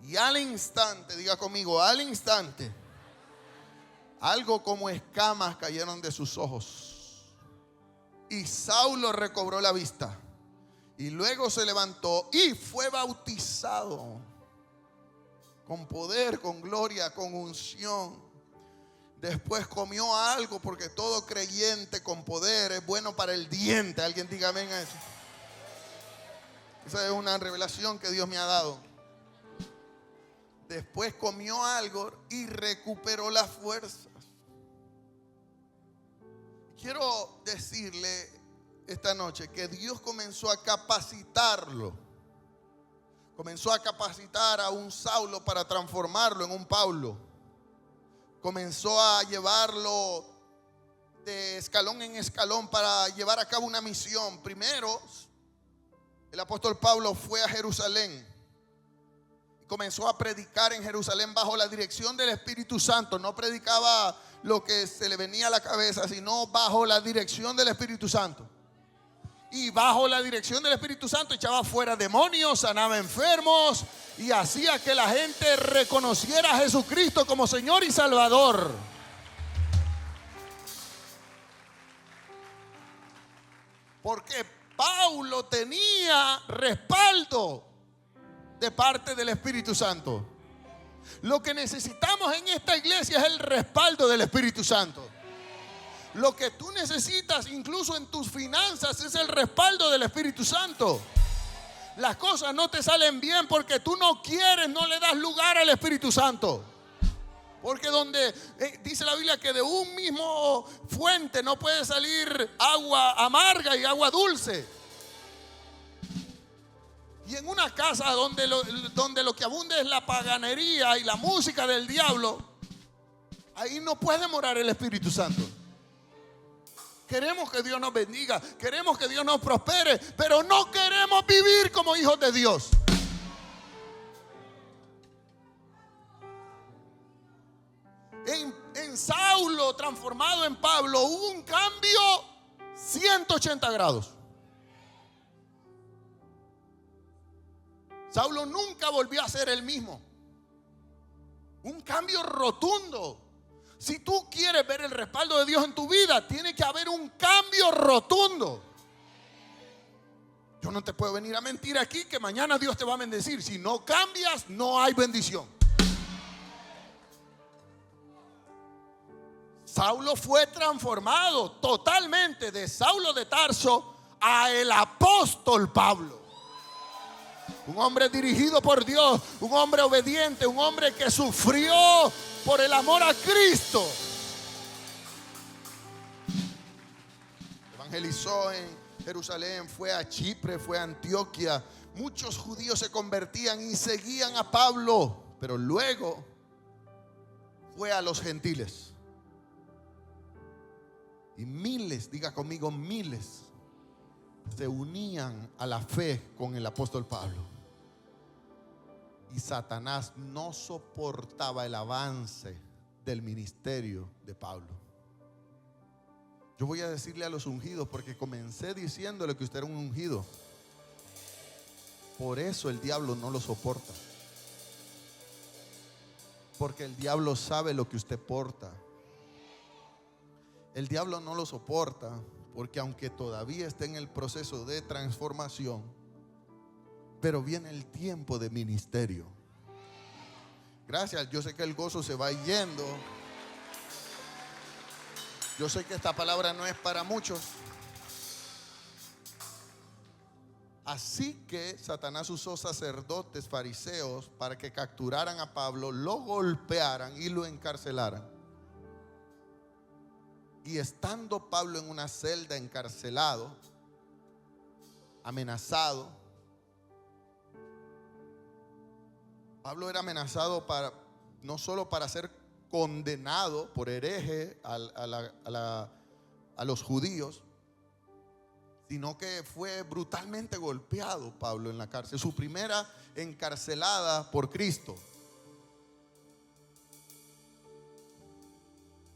Y al instante, diga conmigo, al instante, algo como escamas cayeron de sus ojos. Y Saulo recobró la vista. Y luego se levantó y fue bautizado. Con poder, con gloria, con unción. Después comió algo, porque todo creyente con poder es bueno para el diente. Alguien diga amén a eso. Esa es una revelación que Dios me ha dado. Después comió algo y recuperó las fuerzas. Quiero decirle esta noche que Dios comenzó a capacitarlo. Comenzó a capacitar a un Saulo para transformarlo en un Pablo. Comenzó a llevarlo de escalón en escalón para llevar a cabo una misión. Primero, el apóstol Pablo fue a Jerusalén y comenzó a predicar en Jerusalén bajo la dirección del Espíritu Santo. No predicaba lo que se le venía a la cabeza, sino bajo la dirección del Espíritu Santo. Y bajo la dirección del Espíritu Santo echaba fuera demonios, sanaba enfermos y hacía que la gente reconociera a Jesucristo como Señor y Salvador. Porque Pablo tenía respaldo de parte del Espíritu Santo. Lo que necesitamos en esta iglesia es el respaldo del Espíritu Santo. Lo que tú necesitas incluso en tus finanzas es el respaldo del Espíritu Santo. Las cosas no te salen bien porque tú no quieres, no le das lugar al Espíritu Santo. Porque donde dice la Biblia que de un mismo fuente no puede salir agua amarga y agua dulce. Y en una casa donde lo que abunda es la paganería y la música del diablo, ahí no puede morar el Espíritu Santo. Queremos que Dios nos bendiga, queremos que Dios nos prospere, pero no queremos vivir como hijos de Dios. En Saulo, transformado en Pablo, hubo un cambio 180 grados. Saulo nunca volvió a ser el mismo. Un cambio rotundo. Si tú quieres ver el respaldo de Dios en tu vida, tiene que haber un cambio rotundo. Yo no te puedo venir a mentir aquí que mañana Dios te va a bendecir. Si no cambias, no hay bendición. Saulo fue transformado totalmente de Saulo de Tarso a el apóstol Pablo. Un hombre dirigido por Dios, un hombre obediente, un hombre que sufrió por el amor a Cristo. Evangelizó en Jerusalén, fue a Chipre, fue a Antioquia. Muchos judíos se convertían y seguían a Pablo, pero luego fue a los gentiles. Y miles, diga conmigo, miles se unían a la fe con el apóstol Pablo. Y Satanás no soportaba el avance del ministerio de Pablo. Yo voy a decirle a los ungidos, porque comencé diciéndole que usted era un ungido. Por eso el diablo no lo soporta. Porque el diablo sabe lo que usted porta. El diablo no lo soporta porque aunque todavía está en el proceso de transformación, pero viene el tiempo de ministerio. Gracias, yo sé que el gozo se va yendo. Yo sé que esta palabra no es para muchos. Así que Satanás usó sacerdotes fariseos para que capturaran a Pablo, lo golpearan y lo encarcelaran. Y estando Pablo en una celda encarcelado, amenazado, Pablo era amenazado no solo para ser condenado por hereje a los judíos, sino que fue brutalmente golpeado Pablo en la cárcel. Su primera encarcelada por Cristo.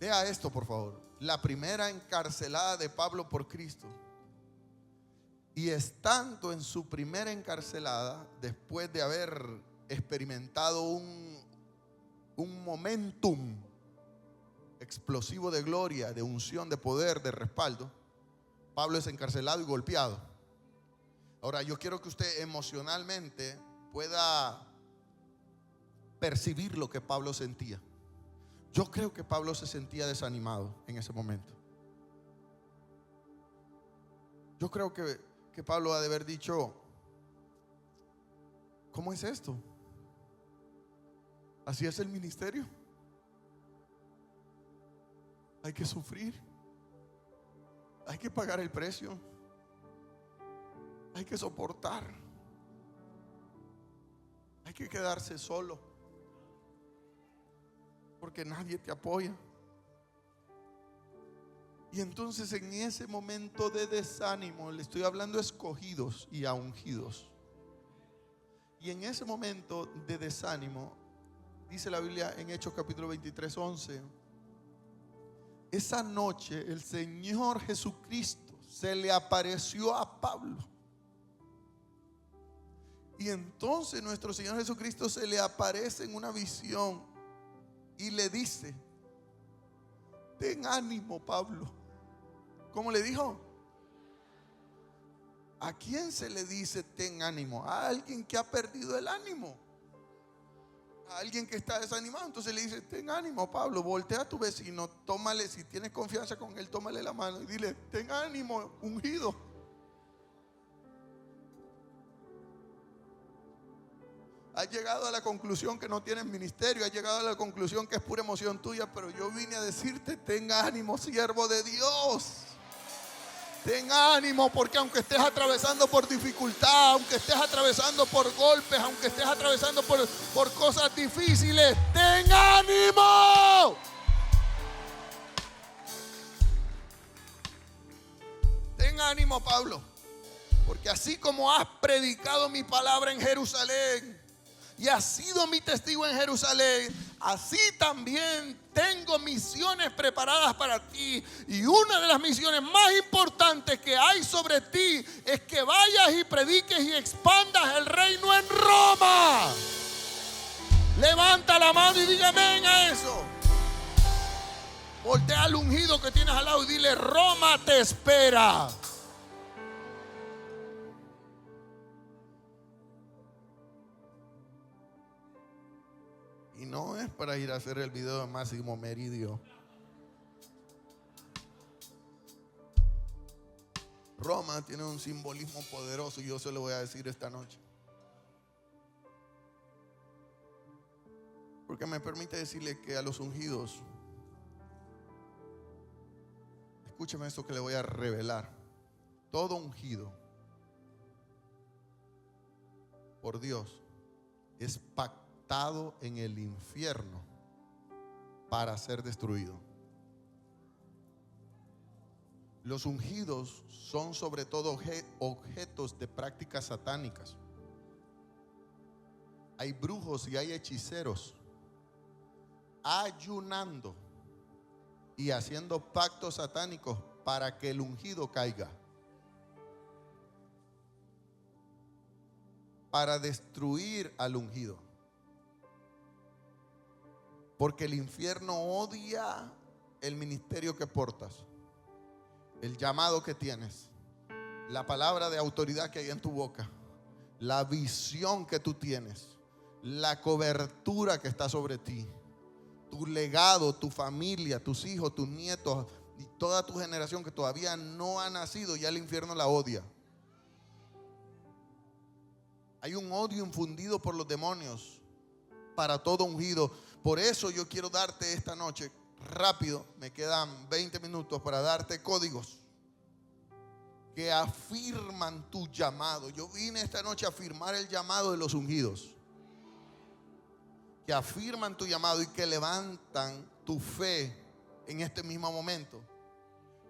Vea esto, por favor. La primera encarcelada de Pablo por Cristo. Y estando en su primera encarcelada, después de haber experimentado un momentum explosivo de gloria, de unción, de poder, de respaldo, Pablo es encarcelado y golpeado. Ahora yo quiero que usted emocionalmente pueda percibir lo que Pablo sentía. Yo creo que Pablo se sentía desanimado en ese momento. Yo creo que Pablo ha de haber dicho: ¿cómo es esto? Así es el ministerio. Hay que sufrir. Hay que pagar el precio. Hay que soportar. Hay que quedarse solo, porque nadie te apoya. Y entonces en ese momento de desánimo, le estoy hablando a escogidos y a ungidos. Y en ese momento de desánimo, dice la Biblia en Hechos capítulo 23, 11: esa noche el Señor Jesucristo se le apareció a Pablo. Y entonces nuestro Señor Jesucristo se le aparece en una visión y le dice: ten ánimo, Pablo. ¿Cómo le dijo? ¿A quién se le dice ten ánimo? A alguien que ha perdido el ánimo, a alguien que está desanimado. Entonces le dice: ten ánimo, Pablo. Voltea a tu vecino, tómale, si tienes confianza con él, tómale la mano y dile: ten ánimo, ungido. Has llegado a la conclusión que no tienes ministerio, has llegado a la conclusión que es pura emoción tuya, pero yo vine a decirte: ten ánimo, siervo de Dios. Ten ánimo, porque aunque estés atravesando por dificultad, aunque estés atravesando por golpes, aunque estés atravesando por cosas difíciles, ten ánimo. Ten ánimo, Pablo, porque así como has predicado mi palabra en Jerusalén y has sido mi testigo en Jerusalén, así también tengo misiones preparadas para ti. Y una de las misiones más importantes que hay sobre ti es que vayas y prediques y expandas el reino en Roma. Levanta la mano y diga amén a eso. Voltea al ungido que tienes al lado y dile: Roma te espera. Y no es para ir a hacer el video de Máximo Meridio. Roma tiene un simbolismo poderoso y yo se lo voy a decir esta noche. Porque me permite decirle que a los ungidos, escúcheme esto que le voy a revelar. Todo ungido por Dios es pactado en el infierno para ser destruido. Los ungidos son sobre todo objetos de prácticas satánicas. Hay brujos y hay hechiceros ayunando y haciendo pactos satánicos para que el ungido caiga, para destruir al ungido. Porque el infierno odia el ministerio que portas, el llamado que tienes, la palabra de autoridad que hay en tu boca, la visión que tú tienes, la cobertura que está sobre ti, tu legado, tu familia, tus hijos, tus nietos y toda tu generación que todavía no ha nacido. Ya el infierno la odia. Hay un odio infundido por los demonios para todo ungido. Por eso yo quiero darte esta noche, rápido, me quedan 20 minutos para darte códigos que afirman tu llamado. Yo vine esta noche a afirmar el llamado de los ungidos, que afirman tu llamado y que levantan tu fe en este mismo momento,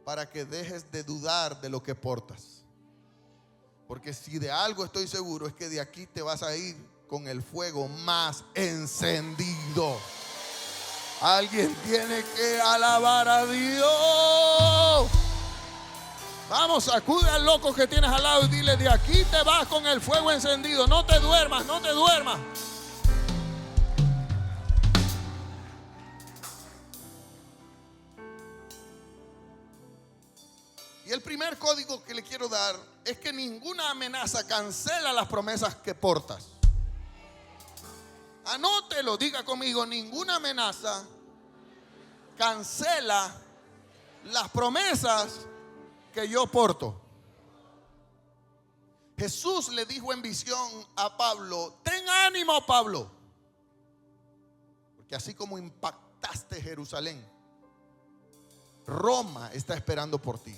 para que dejes de dudar de lo que portas. Porque si de algo estoy seguro, es que de aquí te vas a ir con el fuego más encendido. Alguien tiene que alabar a Dios. Vamos, sacude al loco que tienes al lado y dile: de aquí te vas con el fuego encendido. No te duermas, no te duermas. Y el primer código que le quiero dar es que ninguna amenaza cancela las promesas que portas. Anótelo, diga conmigo: ninguna amenaza cancela las promesas que yo porto. Jesús le dijo en visión a Pablo: ten ánimo, Pablo, porque así como impactaste Jerusalén, Roma está esperando por ti.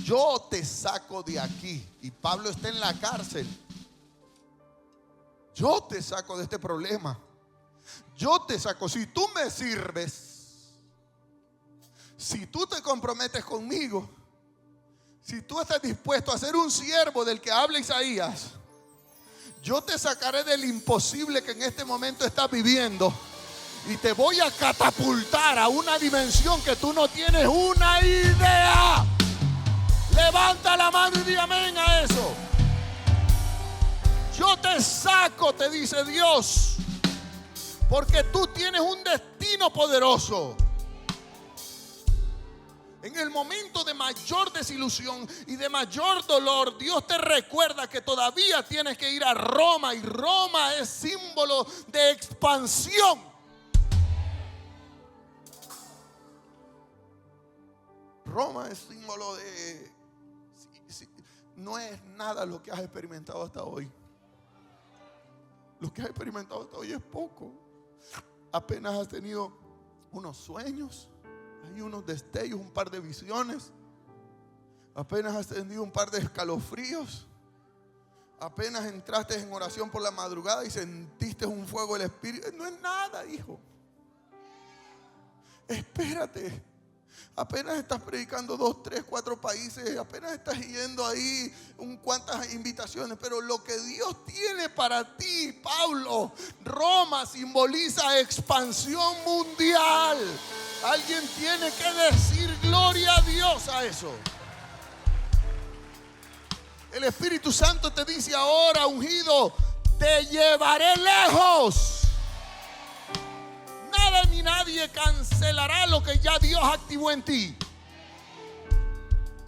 Yo te saco de aquí. Y Pablo está en la cárcel. Yo te saco de este problema. Yo te saco. Si tú me sirves, si tú te comprometes conmigo, si tú estás dispuesto a ser un siervo del que habla Isaías, yo te sacaré del imposible que en este momento estás viviendo y te voy a catapultar a una dimensión que tú no tienes una idea. Levanta la mano y di amén a eso. Yo te saco, te dice Dios, porque tú tienes un destino poderoso. En el momento de mayor desilusión y de mayor dolor, Dios te recuerda que todavía tienes que ir a Roma, y Roma es símbolo de expansión. Roma es símbolo de... No es nada lo que has experimentado hasta hoy. Lo que has experimentado hasta hoy es poco. Apenas has tenido unos sueños, hay unos destellos, un par de visiones. Apenas has tenido un par de escalofríos. Apenas entraste en oración por la madrugada y sentiste un fuego del Espíritu. No es nada, hijo. Espérate. Apenas estás predicando 2, 3, 4 países. Apenas estás yendo ahí cuantas invitaciones. Pero lo que Dios tiene para ti, Pablo, Roma simboliza expansión mundial. Alguien tiene que decir gloria a Dios a eso. El Espíritu Santo te dice ahora, ungido: te llevaré lejos. Nada ni nadie cancelará lo que ya Dios activó en ti.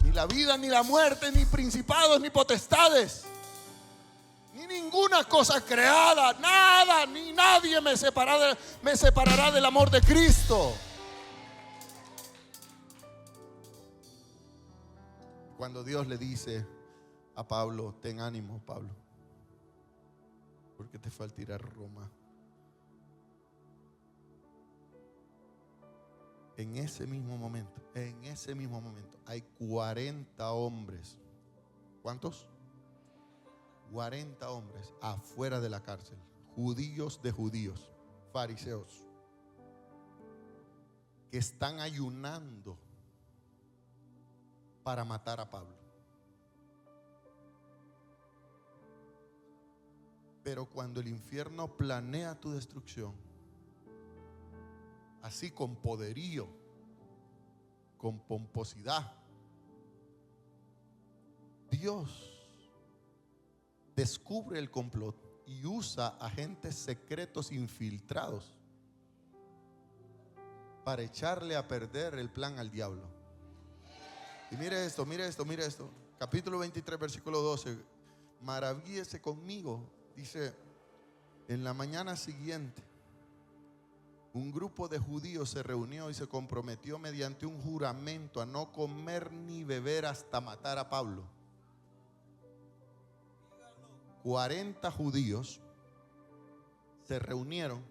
Ni la vida, ni la muerte, ni principados, ni potestades, ni ninguna cosa creada, nada ni nadie me separará del amor de Cristo. Cuando Dios le dice a Pablo: ten ánimo, Pablo, porque te falta ir a Roma. en ese mismo momento, hay 40 hombres. ¿Cuántos? 40 hombres afuera de la cárcel, judíos de judíos, fariseos, que están ayunando para matar a Pablo. Pero cuando el infierno planea tu destrucción, así con poderío, con pomposidad, Dios descubre el complot y usa agentes secretos infiltrados para echarle a perder el plan al diablo. Y mire esto. Capítulo 23, versículo 12. Maravíllese conmigo. Dice, en la mañana siguiente, un grupo de judíos se reunió y se comprometió mediante un juramento a no comer ni beber hasta matar a Pablo. 40 judíos se reunieron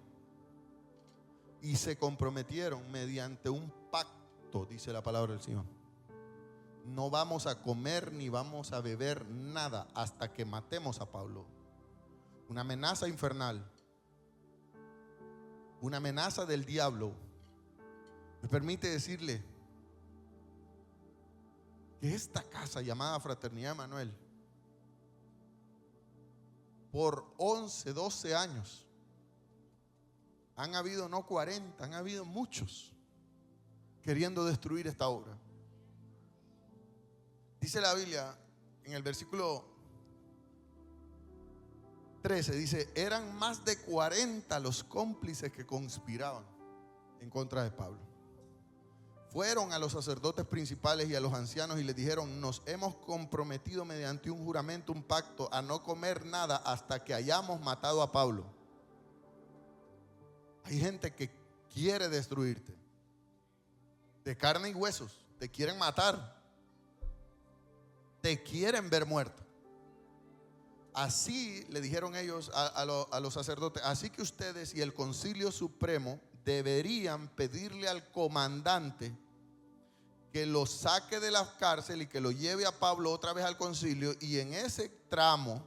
y se comprometieron mediante un pacto, dice la palabra del Señor. No vamos a comer ni vamos a beber nada hasta que matemos a Pablo. Una amenaza infernal, una amenaza del diablo. Me permite decirle que esta casa llamada Fraternidad Emanuel, por 11, 12 años, han habido no 40, han habido muchos queriendo destruir esta obra. Dice la Biblia en el versículo 13, dice, eran más de 40 los cómplices que conspiraban en contra de Pablo. Fueron a los sacerdotes principales y a los ancianos y les dijeron, nos hemos comprometido mediante un juramento, un pacto, a no comer nada hasta que hayamos matado a Pablo. Hay gente que quiere destruirte, de carne y huesos, te quieren matar, te quieren ver muerto. Así le dijeron ellos a los sacerdotes, así que ustedes y el Concilio Supremo deberían pedirle al comandante que lo saque de la cárcel y que lo lleve a Pablo otra vez al concilio, y en ese tramo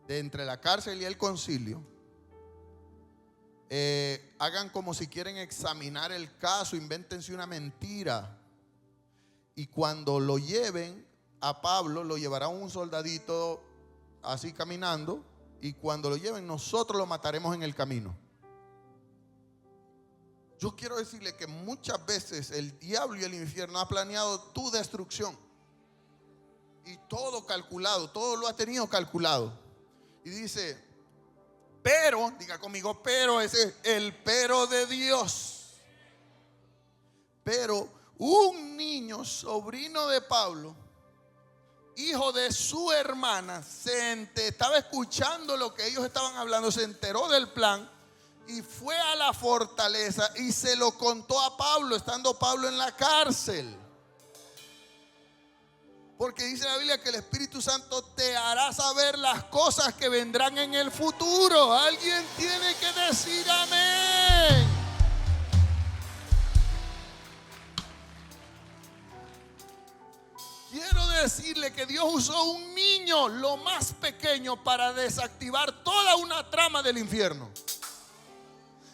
de entre la cárcel y el concilio hagan como si quieren examinar el caso, invéntense una mentira, y cuando lo lleven a Pablo lo llevará un soldadito así caminando, y cuando lo lleven nosotros lo mataremos en el camino. Yo quiero decirle que muchas veces el diablo y el infierno ha planeado tu destrucción, y todo calculado, todo lo ha tenido calculado. Y dice, pero, diga conmigo, pero, ese es el pero de Dios. Pero un niño, sobrino de Pablo, hijo de su hermana, estaba escuchando lo que ellos estaban hablando, se enteró del plan y fue a la fortaleza y se lo contó a Pablo, estando Pablo en la cárcel. Porque dice la Biblia que el Espíritu Santo te hará saber las cosas que vendrán en el futuro. Alguien tiene que decir amén. Quiero decirle que Dios usó un niño, lo más pequeño, para desactivar toda una trama del infierno.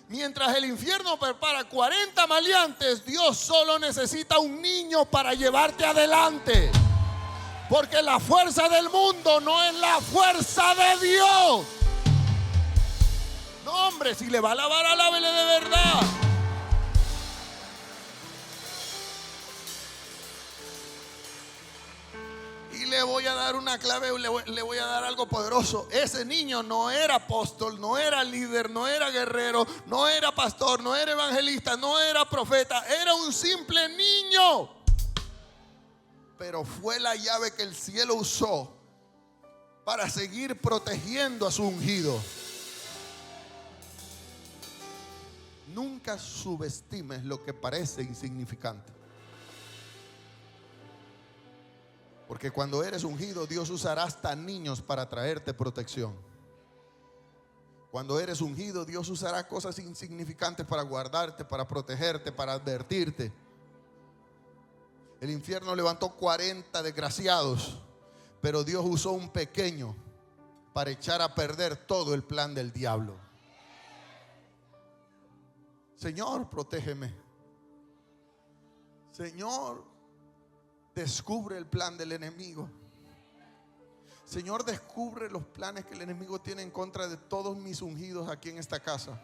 Mientras el infierno prepara 40 maleantes, Dios solo necesita un niño para llevarte adelante. Porque la fuerza del mundo no es la fuerza de Dios. No, hombre, si le va a alabar, alábele de verdad. Y le voy a dar una clave, le voy a dar algo poderoso. Ese niño no era apóstol, no era líder, no era guerrero, no era pastor, no era evangelista, no era profeta. Era un simple niño. Pero fue la llave que el cielo usó para seguir protegiendo a su ungido. Nunca subestimes lo que parece insignificante. Porque cuando eres ungido, Dios usará hasta niños para traerte protección. Cuando eres ungido, Dios usará cosas insignificantes para guardarte, para protegerte, para advertirte. El infierno levantó 40 desgraciados, pero Dios usó un pequeño para echar a perder todo el plan del diablo. Señor, protégeme. Señor, descubre el plan del enemigo. Señor, descubre los planes que el enemigo tiene en contra de todos mis ungidos aquí en esta casa.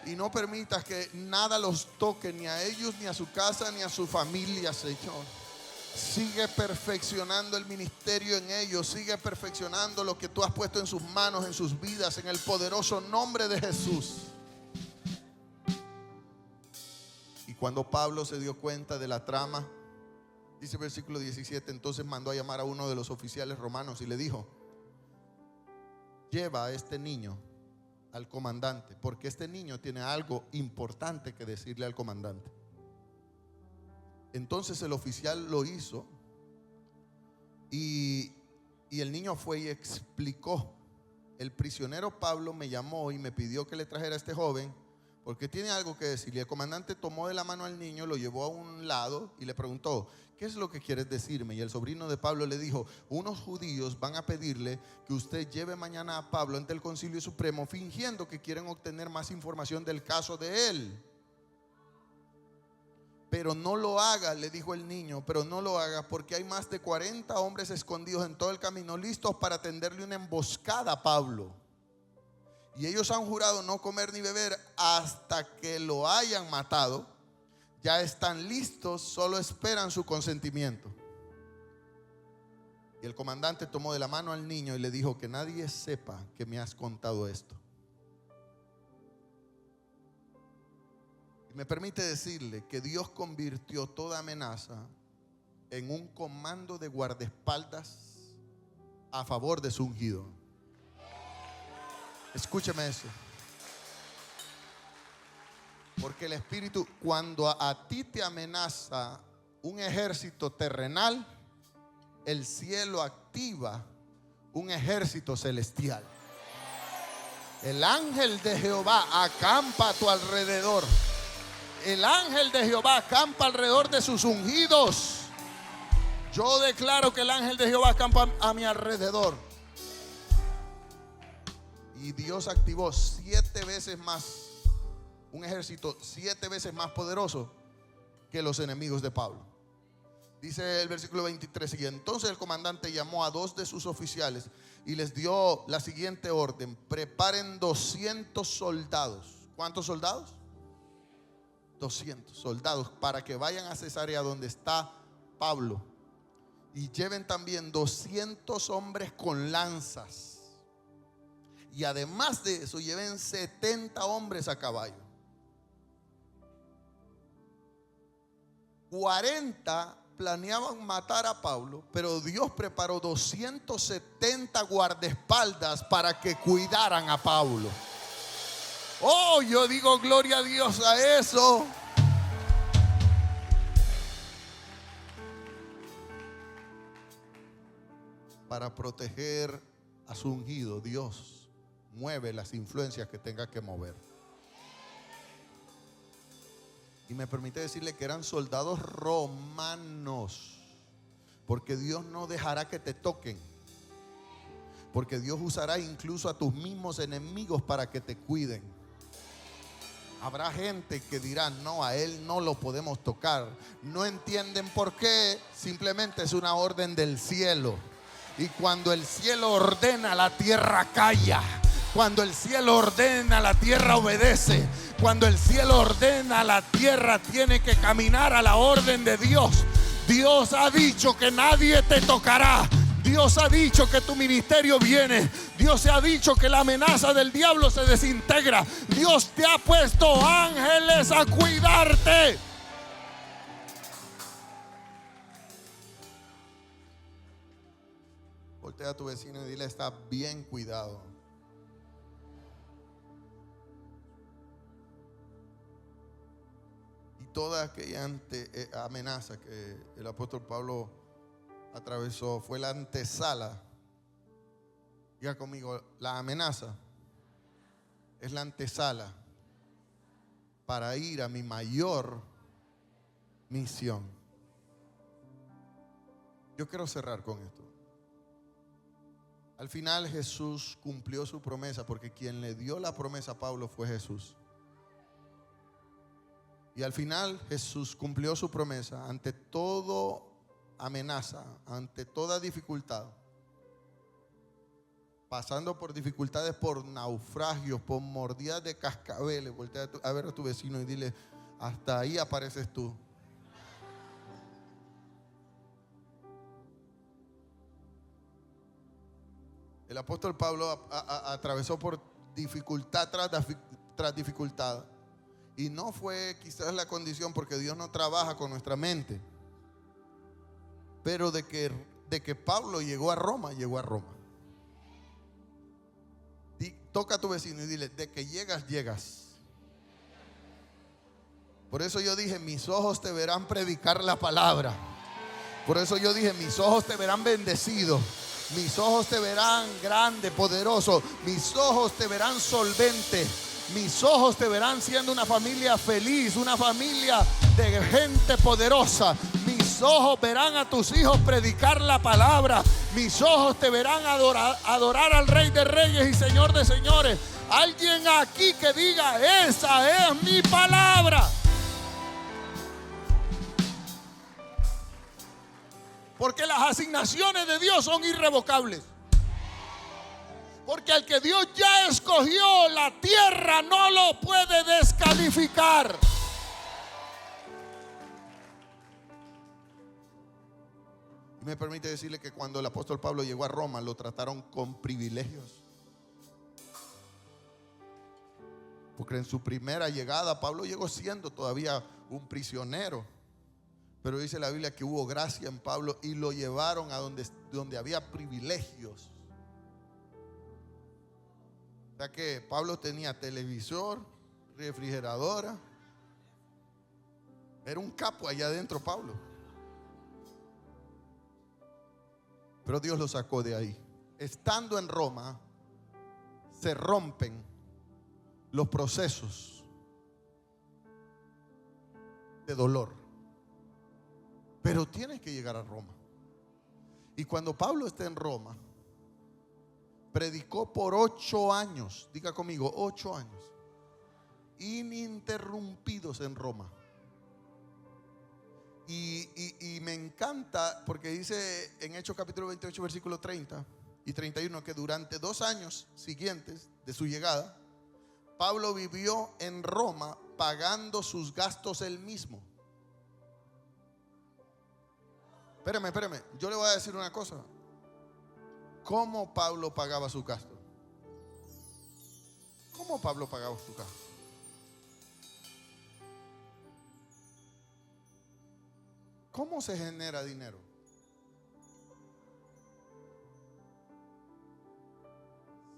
Y no permitas que nada los toque, ni a ellos, ni a su casa, ni a su familia, Señor. Sigue perfeccionando el ministerio en ellos. Sigue perfeccionando lo que tú has puesto en sus manos, en sus vidas, en el poderoso nombre de Jesús. Y cuando Pablo se dio cuenta de la trama, dice el versículo 17, entonces mandó a llamar a uno de los oficiales romanos y le dijo: lleva a este niño al comandante, porque este niño tiene algo importante que decirle al comandante. Entonces el oficial lo hizo y el niño fue y explicó: el prisionero Pablo me llamó y me pidió que le trajera a este joven porque tiene algo que decirle. El comandante tomó de la mano al niño, lo llevó a un lado y le preguntó: ¿qué es lo que quieres decirme? Y el sobrino de Pablo le dijo: unos judíos van a pedirle que usted lleve mañana a Pablo ante el Concilio Supremo, fingiendo que quieren obtener más información del caso de él. Pero no lo haga, le dijo el niño, pero no lo haga, porque hay más de 40 hombres escondidos en todo el camino, listos para tenderle una emboscada a Pablo. Y ellos han jurado no comer ni beber hasta que lo hayan matado. Ya están listos, solo esperan su consentimiento. Y el comandante tomó de la mano al niño y le dijo: que nadie sepa que me has contado esto. Y me permite decirle que Dios convirtió toda amenaza en un comando de guardaespaldas a favor de su ungido. Escúcheme eso. Porque el Espíritu, cuando a ti te amenaza un ejército terrenal, el cielo activa un ejército celestial. El ángel de Jehová acampa a tu alrededor. El ángel de Jehová acampa alrededor de sus ungidos. Yo declaro que el ángel de Jehová acampa a mi alrededor. Y Dios activó 7 veces más, un ejército 7 veces más poderoso que los enemigos de Pablo. Dice el versículo 23: y entonces el comandante llamó a 2 de sus oficiales y les dio la siguiente orden: preparen 200 soldados. ¿Cuántos soldados? 200 soldados para que vayan a Cesarea, donde está Pablo, y lleven también 200 hombres con lanzas. Y además de eso, lleven 70 hombres a caballo. 40 planeaban matar a Pablo, pero Dios preparó 270 guardaespaldas para que cuidaran a Pablo. Oh, yo digo gloria a Dios a eso. Para proteger a su ungido, Dios mueve las influencias que tenga que mover. Y me permite decirle que eran soldados romanos, porque Dios no dejará que te toquen, porque Dios usará incluso a tus mismos enemigos para que te cuiden. Habrá gente que dirá: no, a él no lo podemos tocar. No entienden por qué. Simplemente es una orden del cielo. Y cuando el cielo ordena, la tierra calla. Cuando el cielo ordena, la tierra obedece. Cuando el cielo ordena, la tierra tiene que caminar a la orden de Dios. Dios ha dicho que nadie te tocará. Dios ha dicho que tu ministerio viene. Dios ha dicho que la amenaza del diablo se desintegra. Dios te ha puesto ángeles a cuidarte. Voltea a tu vecino y dile: está bien cuidado. Y toda aquella amenaza que el apóstol Pablo atravesó fue la antesala. Diga conmigo: la amenaza es la antesala para ir a mi mayor misión. Yo quiero cerrar con esto. Al final Jesús cumplió su promesa, porque quien le dio la promesa a Pablo fue Jesús. Y al final Jesús cumplió su promesa ante toda amenaza, ante toda dificultad, pasando por dificultades, por naufragios, por mordidas de cascabeles. Voltea a ver a tu vecino y dile: hasta ahí apareces tú. El apóstol Pablo atravesó por dificultad tras dificultad. Y no fue quizás la condición, porque Dios no trabaja con nuestra mente. Pero de que Pablo llegó a Roma, llegó a Roma. Toca a tu vecino y dile: de que llegas, llegas. Por eso yo dije: mis ojos te verán predicar la palabra. Por eso yo dije: mis ojos te verán bendecido. Mis ojos te verán grande, poderoso. Mis ojos te verán solvente. Mis ojos te verán siendo una familia feliz, una familia de gente poderosa. Mis ojos verán a tus hijos predicar la palabra. Mis ojos te verán adorar al Rey de Reyes y Señor de Señores. Alguien aquí que diga: esa es mi palabra. Porque las asignaciones de Dios son irrevocables. Porque al que Dios ya escogió, la tierra no lo puede descalificar. Y me permite decirle que cuando el apóstol Pablo llegó a Roma, lo trataron con privilegios. Porque en su primera llegada, Pablo llegó siendo todavía un prisionero. Pero dice la Biblia que hubo gracia en Pablo y lo llevaron a donde había privilegios. O sea que Pablo tenía televisor, refrigeradora. Era un capo allá adentro Pablo. Pero Dios lo sacó de ahí. Estando en Roma, se rompen los procesos de dolor. Pero tienes que llegar a Roma. Y cuando Pablo está en Roma, predicó por 8 años. Diga conmigo: 8 años ininterrumpidos en Roma. Y me encanta porque dice en Hechos capítulo 28 versículo 30 y 31 que durante 2 años siguientes de su llegada, Pablo vivió en Roma pagando sus gastos él mismo. Espérame, yo le voy a decir una cosa. ¿Cómo Pablo pagaba su gasto? ¿Cómo Pablo pagaba su gasto? ¿Cómo se genera dinero?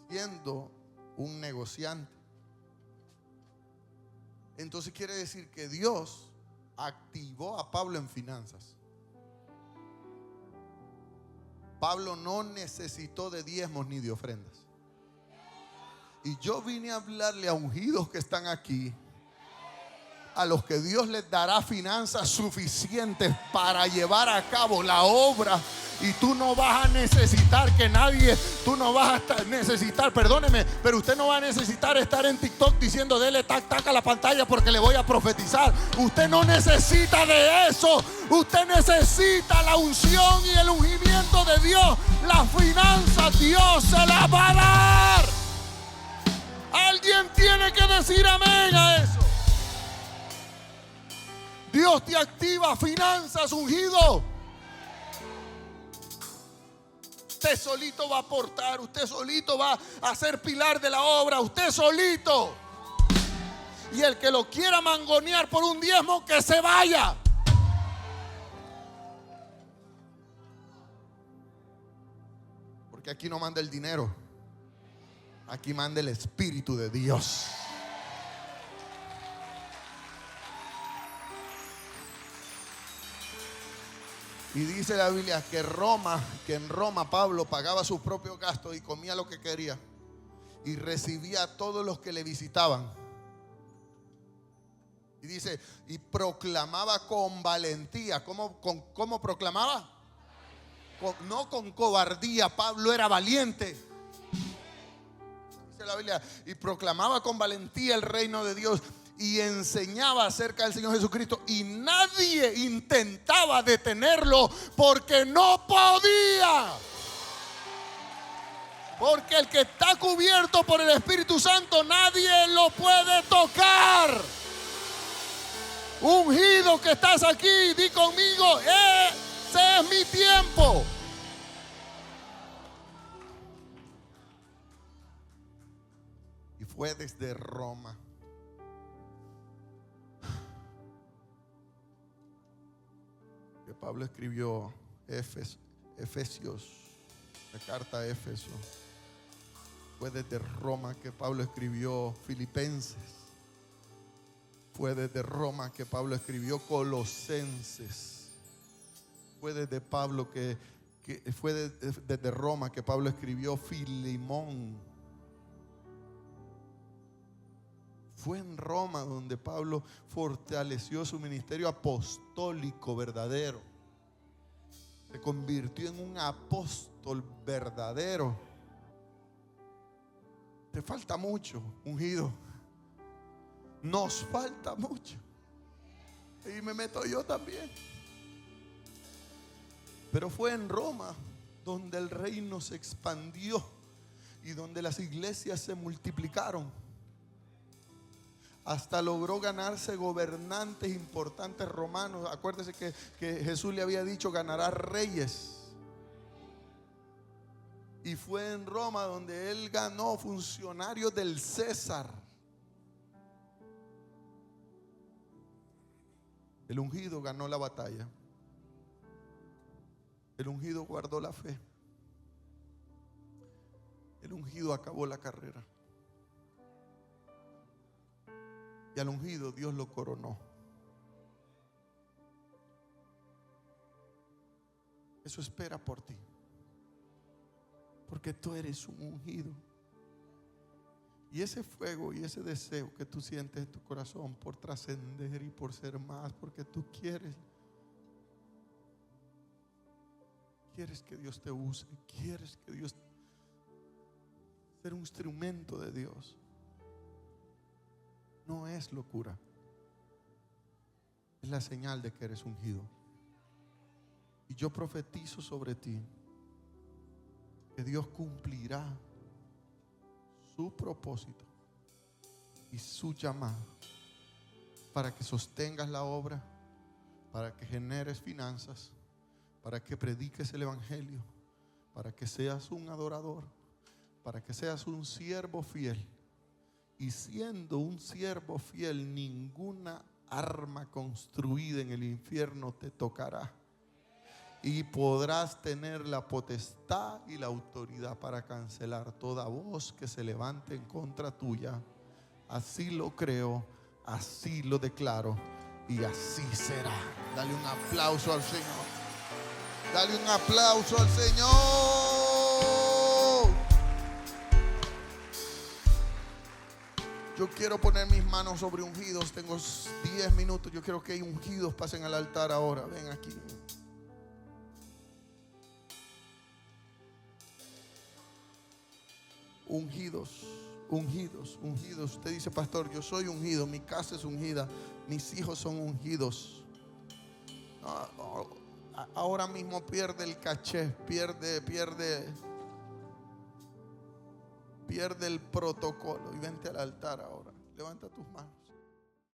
Siendo un negociante. Entonces quiere decir que Dios activó a Pablo en finanzas. Pablo no necesitó de diezmos ni de ofrendas. Y yo vine a hablarle a ungidos que están aquí, a los que Dios les dará finanzas suficientes para llevar a cabo la obra. Y tú no vas a necesitar que nadie, tú no vas a necesitar, perdóneme, pero usted no va a necesitar estar en TikTok diciendo: dele tac tac a la pantalla porque le voy a profetizar. Usted no necesita de eso. Usted necesita la unción y el ungimiento de Dios. La finanza Dios se la va a dar. Alguien tiene que decir amén a eso. Dios te activa finanzas, ungido. Usted solito va a aportar, usted solito va a ser pilar de la obra, usted solito. Y el que lo quiera mangonear por un diezmo, que se vaya. Porque aquí no manda el dinero, aquí manda el Espíritu de Dios. Y dice la Biblia que en Roma Pablo pagaba sus propios gastos y comía lo que quería. y recibía a todos los que le visitaban. Y dice, y proclamaba con valentía. ¿Cómo proclamaba? No con cobardía. Pablo era valiente. Dice la Biblia, y proclamaba con valentía el reino de Dios y enseñaba acerca del Señor Jesucristo, y nadie intentaba detenerlo porque no podía. Porque el que está cubierto por el Espíritu Santo, nadie lo puede tocar. Ungido que estás aquí, di conmigo, ese es mi tiempo. Y fue desde Roma. Que Pablo escribió Efesios, la carta a Éfeso. Fue desde Roma que Pablo escribió Filipenses. Fue desde Roma que Pablo escribió Colosenses. Fue desde Pablo desde Roma que Pablo escribió Filemón. Fue en Roma donde Pablo fortaleció su ministerio apostólico verdadero. Se convirtió en un apóstol verdadero. Te falta mucho, ungido. Nos falta mucho. Y me meto yo también. Pero fue en Roma donde el reino se expandió y donde las iglesias se multiplicaron. Hasta logró ganarse gobernantes importantes romanos. Acuérdese que Jesús le había dicho: ganará reyes. Y fue en Roma donde él ganó funcionarios del César. El ungido ganó la batalla. El ungido guardó la fe. El ungido acabó la carrera. Y al ungido Dios lo coronó. Eso espera por ti. Porque tú eres un ungido. Y ese fuego y ese deseo que tú sientes en tu corazón por trascender y por ser más, porque tú quieres que Dios te use, quieres que Dios ser un instrumento de Dios. No es locura. Es la señal de que eres ungido. Y yo profetizo sobre ti que Dios cumplirá su propósito y su llamado para que sostengas la obra, para que generes finanzas, para que prediques el evangelio, para que seas un adorador, para que seas un siervo fiel. Y siendo un siervo fiel, ninguna arma construida en el infierno te tocará. Y podrás tener la potestad y la autoridad para cancelar toda voz que se levante en contra tuya. Así lo creo, así lo declaro y así será. Dale un aplauso al Señor. Dale un aplauso al Señor. Yo quiero poner mis manos sobre ungidos. Tengo 10 minutos. Yo quiero que ungidos pasen al altar ahora. Ven aquí. Ungidos, ungidos, ungidos. Usted dice: pastor, yo soy ungido, mi casa es ungida, mis hijos son ungidos. Ahora mismo pierde el caché, pierde el protocolo. Y vente al altar ahora. Levanta tus manos.